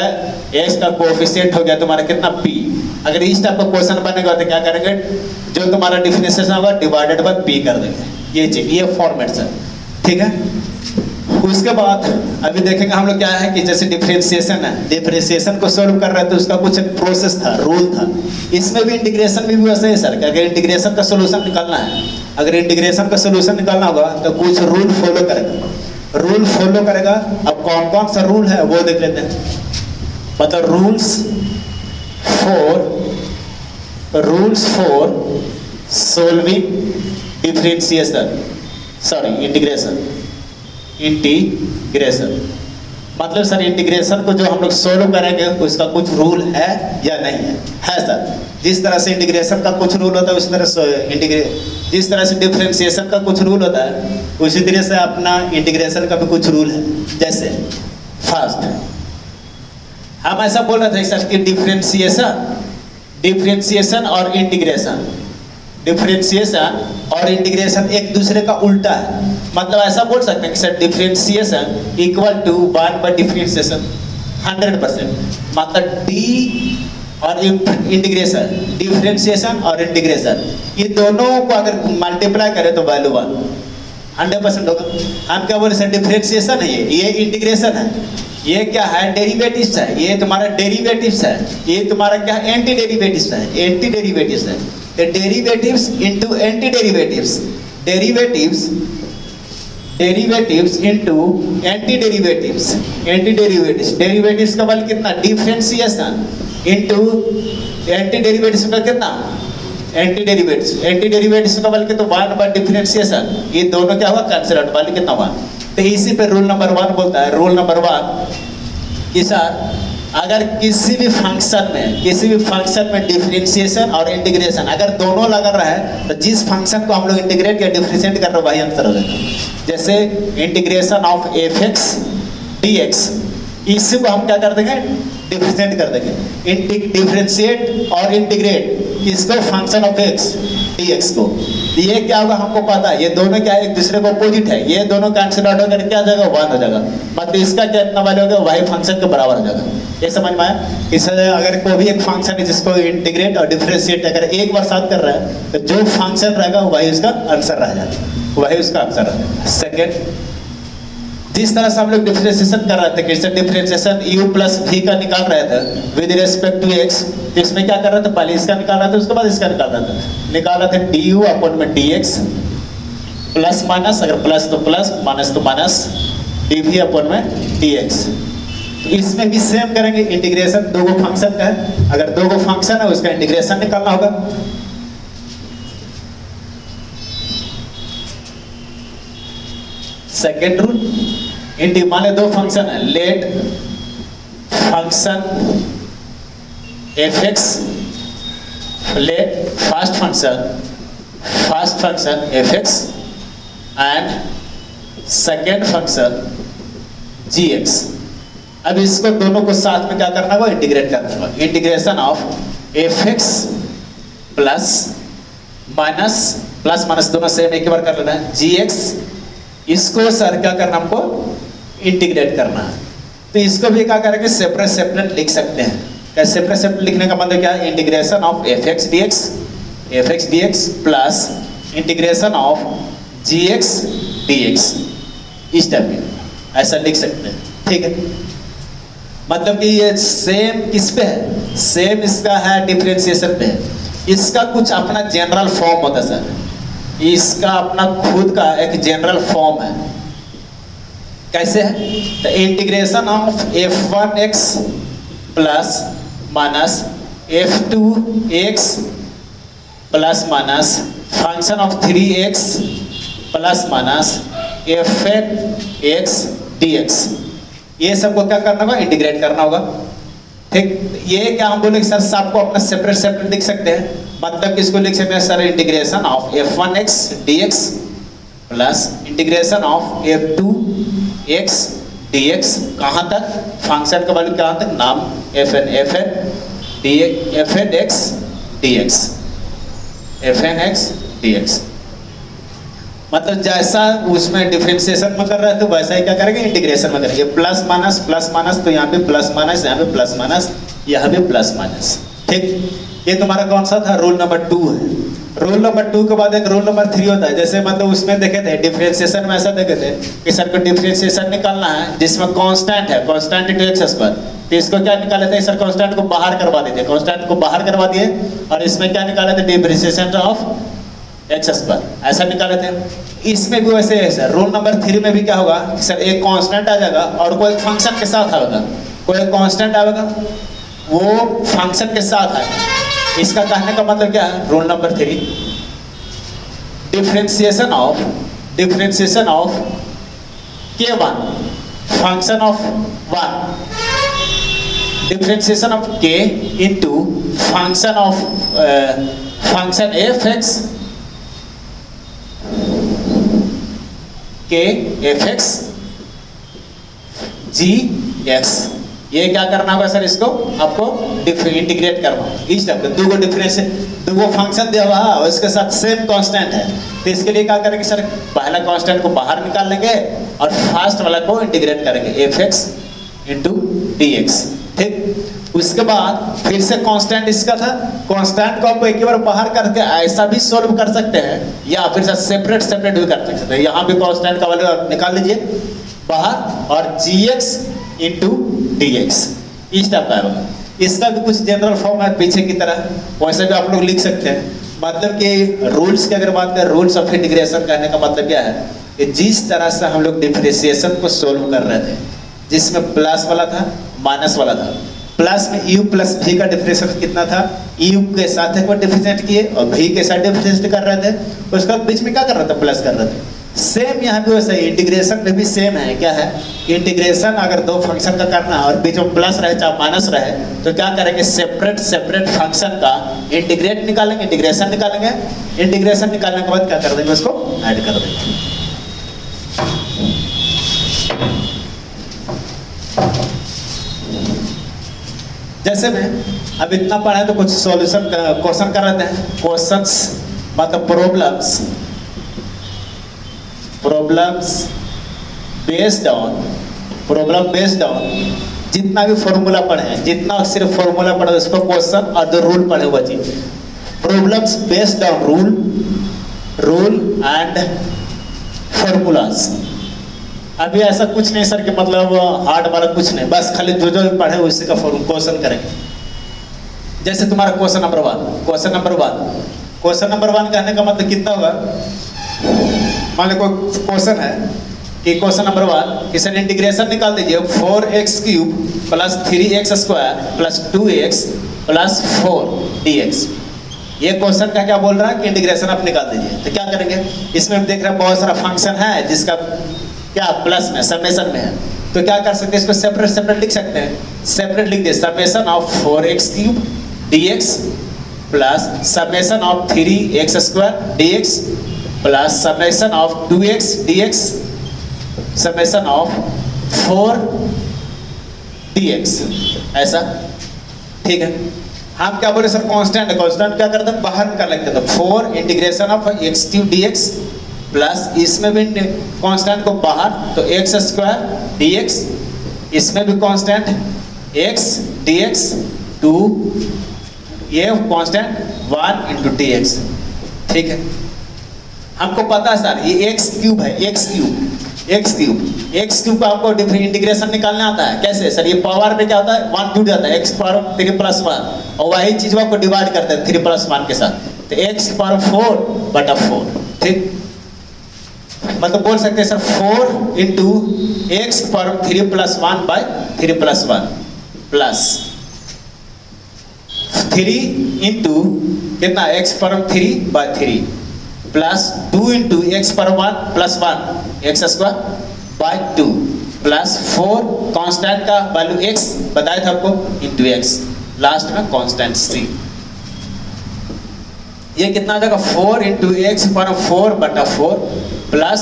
x का कोफिशिएंट हो गया तुम्हारा कितना p। अगर इस टाइप का क्वेश्चन बनेगा तो क्या करेंगे, जो तुम्हारा डिफरेंशिएशन होगा डिवाइडेड बाय p कर देंगे, ये चीज, ये फॉर्मेट है, ठीक है। उसके बाद अभी देखेंगे हम लोग क्या है कि जैसे डिफरेंशिएशन है, डिफरेंशिएशन को सॉल्व कर रहे थे उसका कुछ एक प्रोसेस था, रूल था, इसमें भी इंटीग्रेशन में भी वैसे ही सर, अगर इंटीग्रेशन का सोल्यूशन निकालना है, अगर इंटीग्रेशन का सोल्यूशन निकालना होगा तो कुछ रूल फॉलो करेगा, रूल फॉलो करेगा। अब कौन कौन सा रूल है वो देख लेते हैं, मतलब rules for solving differentiation, sorry integration, मतलब सर इंटीग्रेशन को जो हम लोग सोल्व करेंगे उसका कुछ रूल है या नहीं है सर। जिस तरह से इंटीग्रेशन का कुछ रूल होता है उस तरह से जिस तरह से डिफरेंशिएशन का कुछ रूल होता है उसी तरह से अपना इंटीग्रेशन का भी कुछ रूल है। जैसे फर्स्ट हम ऐसा बोल रहे थे सर कि डिफरेंशिएशन और इंटीग्रेशन, डिफरेंशिएशन और इंटीग्रेशन एक दूसरे का उल्टा है। मतलब ऐसा बोल सकते हैं कि sir differentiation equal to 1 by differentiation 100%। मतलब डी और इंटीग्रेशन, डिफरेंशिएशन और इंटीग्रेशन, ये दोनों को अगर मल्टीप्लाई करें तो वैल्यू 100% होगा। हम क्या बोले सर डिफरेंशिएशन है, ये इंटीग्रेशन है, ये क्या है डेरिवेटिव्स है, ये तुम्हारा डेरिवेटिव्स है, ये तुम्हारा क्या है एंटी डेरिवेटिव्स है, एंटी डेरिवेटिव्स है। Derivatives into anti derivatives, derivatives into anti derivatives, anti derivatives, derivatives का वैल्यू कितना डिफरेंशिएशन इनटू एंटी डेरिवेटिव्स का कितना एंटी डेरिवेटिव्स का वैल्यू कितना 1 बाय डिफरेंशिएशन, ये दोनों क्या हुआ कैंसिल आउट, वैल्यू कितना 1। तो इसी पे रूल नंबर 1 बोलता है, रूल नंबर 1 कि सर अगर किसी भी फंक्शन में डिफरेंशिएशन और इंटीग्रेशन अगर दोनों लगा रहा है तो जिस फंक्शन को हम लोग इंटीग्रेट या डिफरेंशिएट कर रहे हैं वही आंसर हो जाएगा। जैसे integration of f x d x, इसी को हम क्या कर देंगे डिफरेंशिएट कर देंगे। डिफरेंशिएट और इंटीग्रेट किसको function of x d x को, ये क्या होगा हमको पता है, ये दोनों क्या एक दूसरे को अपोजिट है, ये दोनों कैंसिल आउट होकर क्या हो जाएगा 1 हो जाएगा। मतलब इसका क्या इतना वैल्यू होगा वही फंक्शन के बराबर हो जाएगा। ये समझ में आया। इसलिए अगर कोई भी एक फंक्शन है जिसको इंटीग्रेट और डिफरेंशिएट अगर एक बार साथ कर रहा है तो जो फंक्शन रहेगा वही उसका आंसर रह जाएगा, वही उसका आंसर रह जाएगा। सेकेंड, जिस तरह से हम लोग डिफरेंशिएशन कर रहे थे कि डिफरेंशिएशन u प्लस v का निकाल रहे थे विद रिस्पेक्ट टू x, तो इसमें क्या कर रहे थे पहले इसका निकाल रहे थे उसके बाद इसका निकाल रहे थे du अपॉन में dx प्लस माइनस, अगर प्लस तो प्लस माइनस तो माइनस dv अपॉन में dx। तो इसमें भी सेम करेंगे, इंटीग्रेशन दो फंक्शन का है, अगर दो फंक्शन है उसका इंटीग्रेशन निकालना होगा। सेकेंड रूल, मान ले दो फंक्शन है, let function f x, let first function f x and second function g x. अब इसको दोनों को साथ में क्या करना होगा इंटीग्रेट करना होगा। Integration of f x plus minus दोनों सेम एक बार कर लेना है, जी एक्स, इसको सर क्या करना हमको इंटीग्रेट करना है। तो इसको भी क्या करेंगे सेपरेट लिख सकते हैं। क्या सेपरेट लिखने का मतलब क्या है, integration of f x d x plus integration of g x d x, इस टाइप में ऐसा लिख सकते हैं। ठीक है, मतलब कि ये सेम किस पे है, सेम इसका है डिफरेंशिएशन पे है। इसका कुछ अपना जनरल फॉर्म होता है सर, इसका अपना खुद का एक जनरल फॉर्म है। कैसे है, तो integration of f1x plus minus f2x plus minus function of 3x plus minus fnx dx, ये सबको क्या करना होगा इंटीग्रेट करना होगा। ठीक, ये क्या हम बोले सर सबको अपना सेपरेट लिख सकते हैं। मतलब किसको लिख सकते हैं sir, integration of f1x dx plus integration of f2x dx, कहाँ तक फंक्शन का वैल्यू कहाँ तक, नाम fnx dx। मतलब जैसा उसमें डिफरेंशिएशन में कर रहे थे वैसा ही क्या करेंगे इंटीग्रेशन में करेंगे। प्लस माइनस, तो यहाँ पे प्लस माइनस, यहाँ पे प्लस माइनस, यहाँ पे प्लस माइनस। ठीक, ये तुम्हारा कौन सा था, रूल नंबर 2 है। रूल नंबर 2 के बाद एक रूल नंबर 3 होता है। जैसे मतलब उसमें देखे थे डिफरेंशिएशन में ऐसा देखे थे कि सर को डिफरेंशिएशन निकालना है जिसमें कांस्टेंट है, कांस्टेंट इनटू एक्स पर, तो इसको क्या निकाले थे सर, कांस्टेंट को बाहर करवा देते, कांस्टेंट को बाहर करवा दिए और इसमें क्या निकाले थे डिफरेंशिएशन ऑफ एक्स पर, ऐसा निकाले थे। इसमें भी वैसे है सर, रूल नंबर 3 में भी क्या होगा कि सर एक कांस्टेंट आ जाएगा और कोई फंक्शन के साथ आएगा, कोई कांस्टेंट आएगा वो फंक्शन के साथ है। इसका कहने का मतलब क्या है, rule number 3, differentiation of k1 function of 1, differentiation of k into function of function fx k fx g x, ये क्या करना होगा सर, इसको आपको इंटीग्रेट करना होगा। इस टाइप दो गो डिफरेंस, दो गो फंक्शन दिया हुआ है और इसके साथ सेम कांस्टेंट है, तो इसके लिए क्या करेंगे सर, पहला कांस्टेंट को बाहर निकाल लेंगे और फर्स्ट वाला को इंटीग्रेट करेंगे, F x into D x. ठीक, उसके बाद फिर से कांस्टेंट इसका था, कांस्टेंट को आपको एक बार बाहर करके ऐसा भी सॉल्व कर सकते हैं या फिर से सेपरेट सेपरेट भी कर सकते हैं। यहाँ भी कांस्टेंट का वैल्यू निकाल लीजिए बाहर और जी एक्स इंटू डी एक्स, इस टाइप का है। इसका भी कुछ जनरल फॉर्म है पीछे की तरह, वैसे भी आप लोग लिख सकते हैं। मतलब कि रूल्स की अगर बात करें, रूल्स ऑफ इंटीग्रेशन कहने का मतलब क्या है कि जिस तरह से हम लोग डिफरेंशिएशन को सोल्व कर रहे थे, जिसमें प्लस वाला था माइनस वाला था, प्लस में u प्लस v का डिफरेंशिएशन कितना था, u के साथ एक बार डिफरेंशिएट किए और v के साथ डिफरेंशिएट कर रहे थे, उसका बीच में क्या कर रहे थे, प्लस कर रहे थे। सेम यहाँ भी वैसे इंटीग्रेशन में भी सेम है। क्या है, इंटीग्रेशन अगर दो फंक्शन का करना है और बीच में प्लस रहे चाहे माइनस रहे, तो क्या करेंगे, सेपरेट सेपरेट फंक्शन का इंटीग्रेट निकालेंगे, इंटीग्रेशन निकालेंगे, इंटीग्रेशन निकालने के बाद क्या कर देंगे, उसको ऐड कर देंगे। जैसे में अब इतना पढ़े तो कुछ सॉल्यूशन क्वेश्चन कर लेते हैं। क्वेश्चंस मतलब प्रॉब्लम्स बेस्ड ऑन जितना भी फॉर्मूला पढ़े हैं, जितना सिर्फ फॉर्मूला पढ़े उसको क्वेश्चन और जो रूल पढ़े हुआ चीज, problems based on rule and formulas. अभी ऐसा कुछ नहीं सर कि मतलब हार्ड वाला कुछ नहीं, बस खाली जो जो पढ़े उसी का क्वेश्चन करेंगे। जैसे तुम्हारा क्वेश्चन नंबर वन कहने का मतलब कितना होगा, मान लो कोई क्वेश्चन है कि क्वेश्चन नंबर 1 इसे इंटीग्रेशन निकाल दीजिए 4x³ plus 3x² plus 2x plus 4dx। ये क्वेश्चन का क्या बोल रहा है कि इंटीग्रेशन आप निकाल दीजिए। तो क्या करेंगे, इसमें हम देख रहे हैं बहुत सारा फंक्शन है जिसका क्या प्लस में समेशन में है, तो क्या कर सकते हैं, इसको सेपरेट सेपरेट लिख सकते हैं। सेपरेट लिख दे, summation of 4x³ dx plus summation of 3x² dx plus summation of 2x dx summation of 4 dx, ऐसा। ठीक है, हम क्या बोले सर, कांस्टेंट है, कांस्टेंट क्या करते हैं, बाहर निकाल लेते हैं। तो 4 integration of x³ dx plus इसमें भी कांस्टेंट को बाहर, तो x² dx, इसमें भी कांस्टेंट x dx 2, ये कांस्टेंट 1 इंटू dx। ठीक है, हमको पता है सर ये x³ है, x³ को आपको इंटीग्रेशन निकालना आता है। कैसे सर, ये पावर पे क्या होता है, 1 जुड़ जाता है, x पावर 3 प्लस 1, और वही चीज को डिवाइड करते हैं 3 प्लस 1 के साथ, तो x पावर 4/4। ठीक, मतलब बोल सकते हैं sir 4 into x power 3 plus 1/3 plus 1 plus 3 into कितना, x power 3/3 plus 2 into x पर 1 प्लस 1 x² 2 प्लस 4 कांस्टेंट का वैल्यू x बताया था आपको इंटू x, लास्ट में कांस्टेंट c। ये कितना आ जाएगा, 4 इंटू x पर 4/4 प्लस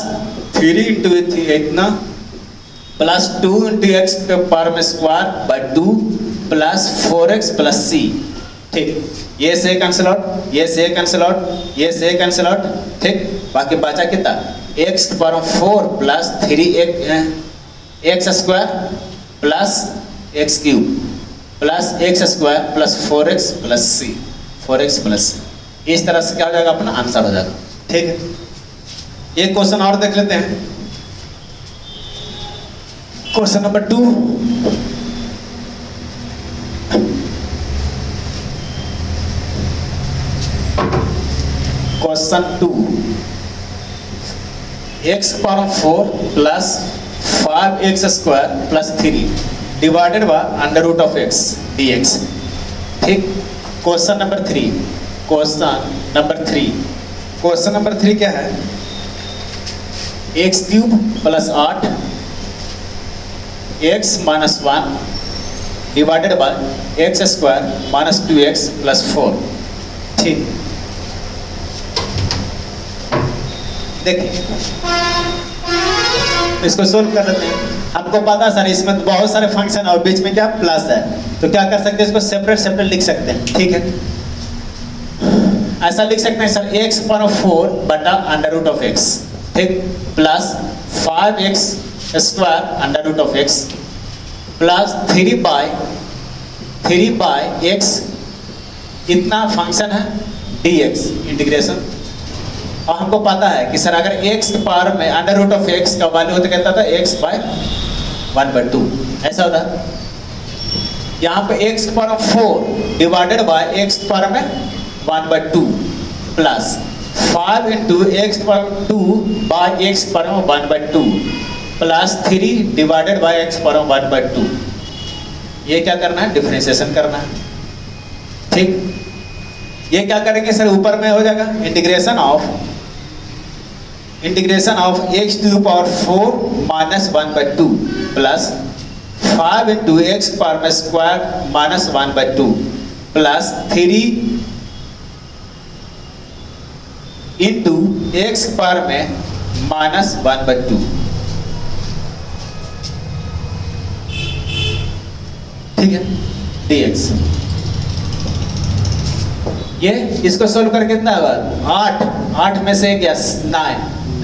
3 इंटू इतना प्लस 2 इंटू x पर square 2 plus 4x plus c। ठीक, ये से कैंसिल आउट, ये से कैंसिल आउट, ये से कैंसिल आउट। ठीक, बाकी बचा कितना, x power 4 plus 3x² plus x³ plus x² plus 4x plus c, 4x plus c। इस तरह से क्या हो जाएगा, अपना आंसर हो जाएगा। ठीक है, एक क्वेश्चन और देख लेते हैं। Question number 2, question 2, x power 4 plus 5x² plus 3 divided by under root of x dx। ठीक, क्वेश्चन नंबर 3, क्वेश्चन नंबर 3 क्या है, x³ plus 8 x minus 1 divided by x² minus 2x plus 4। ठीक, देखिए इसको सोल्व कर लेते हैं। हमको पता है सर इसमें तो बहुत सारे फंक्शन और बीच में क्या प्लस है, तो क्या कर सकते हैं इसको सेपरेट सेपरेट लिख सकते हैं, ठीक है। ऐसा लिख सकते हैं सर x पावर 4 बटा अंडर रूट ऑफ x, ठीक, plus 5x square under root of x plus 3 by x कितना फंक्शन है dx इंटीग्रेशन। और हमको पता है कि सर अगर x के पावर में अंडर रूट ऑफ x का वैल्यू होता कहता था x बाय 1/2, ऐसा होता है। यहाँ पे x के पावर 4 डिवाइडेड बाय x के पावर में 1/2 प्लस 5 इंटू x के पावर 2 बाय x के पावर में 1/2 प्लस 3 डिवाइडेड बाय x के पावर में 1/2। ये क्या करना है, डिफरेंशिएशन करना है, ठीक। ये क्या करेंगे सर, ऊपर में हो जाएगा integration of x to the power 4 minus 1/2 plus 5 into x power में square minus 1/2 plus 3 into x power में माइनस 1/2, ठीक है, dx। ये इसको सोल्व करके कितना होगा, 8 में से 9,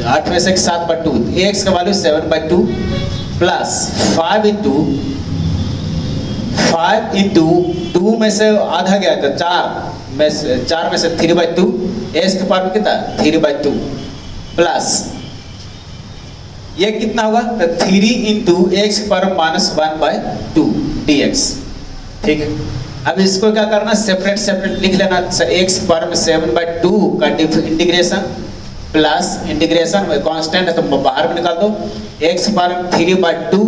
8 में से 7/2, x का वैल्यू 7/2 प्लस 5 इंटू 2 में से आधा गया तो 4 में से 3/2, x के पावर में कितना 3/2 प्लस ये कितना होगा तो 3 इंटू x के पावर माइनस 1/2 dx, ठीक है। अब इसको क्या करना, सेपरेट सेपरेट लिख लेना, x पावर में 7/2 का इंटीग्रेशन प्लस इंटीग्रेशन में कांस्टेंट है तो बाहर में निकाल दो, x पावर में 3/2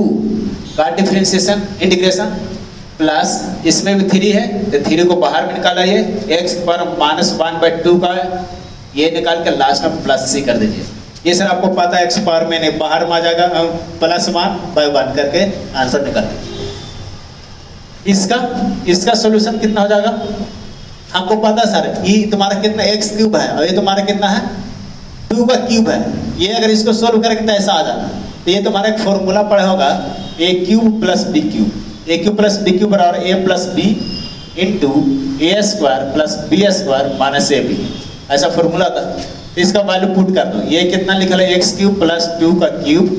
का डिफरेंशिएशन इंटीग्रेशन प्लस इसमें भी 3 है तो 3 को बाहर में निकाला, ये x पावर में माइनस 1/2 का ये निकाल के लास्ट में प्लस c कर दीजिए। ये सर आपको पता है x पावर में नहीं बाहर में आ जाएगा, प्लस 1/1 करके आंसर निकाल। इसका सॉल्यूशन कितना हो जाएगा, हमको पता सर ये तुम्हारा कितना x क्यूब है और ये तुम्हारा कितना है 2 का क्यूब है। ये अगर इसको सोल्व करेंगे तो ऐसा आ जाना, तो ये तुम्हारा एक फॉर्मूला पड़ा होगा a cube plus b cube, a cube plus b cube बराबर a plus b into a square plus b square minus ab, ऐसा फॉर्मूला था। तो इसका वैल्यू पुट कर दो, ये कितना लिखा है x क्यूब प्लस 2 का cube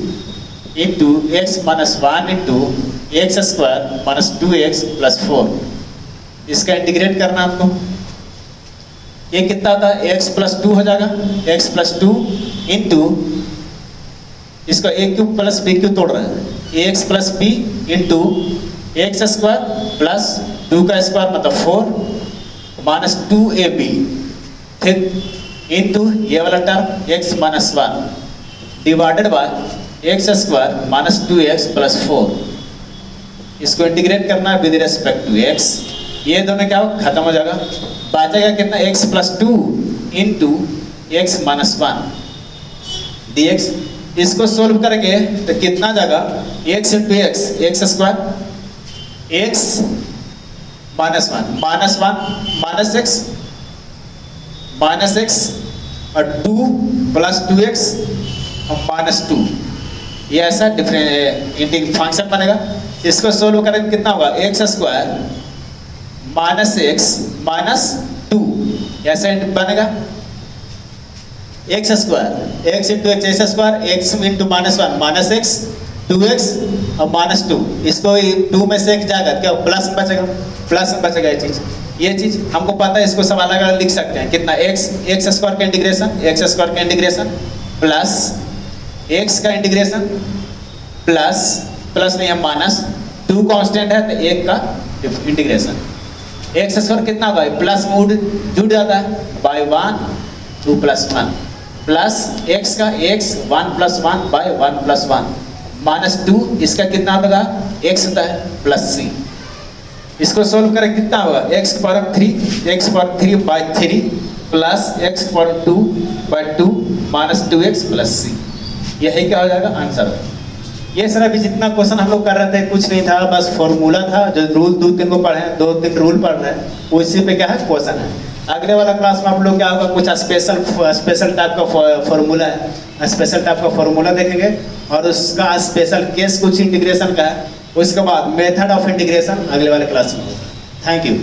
into x minus 1 into x square minus 2x plus 4। इसका इंटीग्रेट करना आपको, ये कितना था x प्लस 2 हो जाएगा, x प्लस 2 इंटू इसका a cube plus b cube तोड़ रहे हैं, ax plus b into x square plus 2 का स्क्वायर मतलब 4 माइनस 2ab, ठीक, इंटू ये वाला term x minus 1 divided bye x square minus 2x plus 4। इसको इंटीग्रेट करना है विद रेस्पेक्ट टू x, ये दोनों क्या हो खत्म हो जाएगा, बचेगा कितना x plus 2 into x minus 1 dx। इसको सोल्व करेंगे तो कितना जाएगा x into x square x minus 1 minus x और 2 प्लस 2x और माइनस 2, ये ऐसा डिफरेंट फंक्शन बनेगा। इसको सोल्व करेंगे कितना होगा x square minus x minus 2, ऐसा बनेगा x square x into x square x into minus 1 minus x 2x और माइनस 2, इसको 2 में से 1 जाएगा क्या प्लस बचेगा, प्लस में बचेगा ये चीज हमको पता है। इसको सब अलग अलग लिख सकते हैं, कितना x स्क्वायर का इंटीग्रेशन प्लस x का इंटीग्रेशन प्लस नहीं है माइनस 2 कांस्टेंट है तो 1 का इंटीग्रेशन, x स्क्वायर कितना होगा प्लस में जुड़ जाता है बाय 1 2 प्लस 1 प्लस x का x 1 plus 1 by 1 plus 1 minus 2, इसका कितना होगा x होता है प्लस c। इसको सोल्व करें कितना होगा x power 3 by 3 plus x power 2 by 2 minus 2x plus c, यही क्या हो जाएगा आंसर। ये सर अभी जितना क्वेश्चन हम लोग कर रहे थे कुछ नहीं था, बस फॉर्मूला था, जो रूल 2-3 को पढ़े 2-3 रूल पढ़ रहे हैं उसी पे क्या है क्वेश्चन है। अगले वाला क्लास में आप लोग क्या होगा, कुछ स्पेशल टाइप का फॉर्मूला है, स्पेशल टाइप का फॉर्मूला देखेंगे और उसका स्पेशल केस कुछ इंटीग्रेशन का है। उसके बाद मेथड ऑफ इंटीग्रेशन अगले वाले क्लास में होगा। Thank you.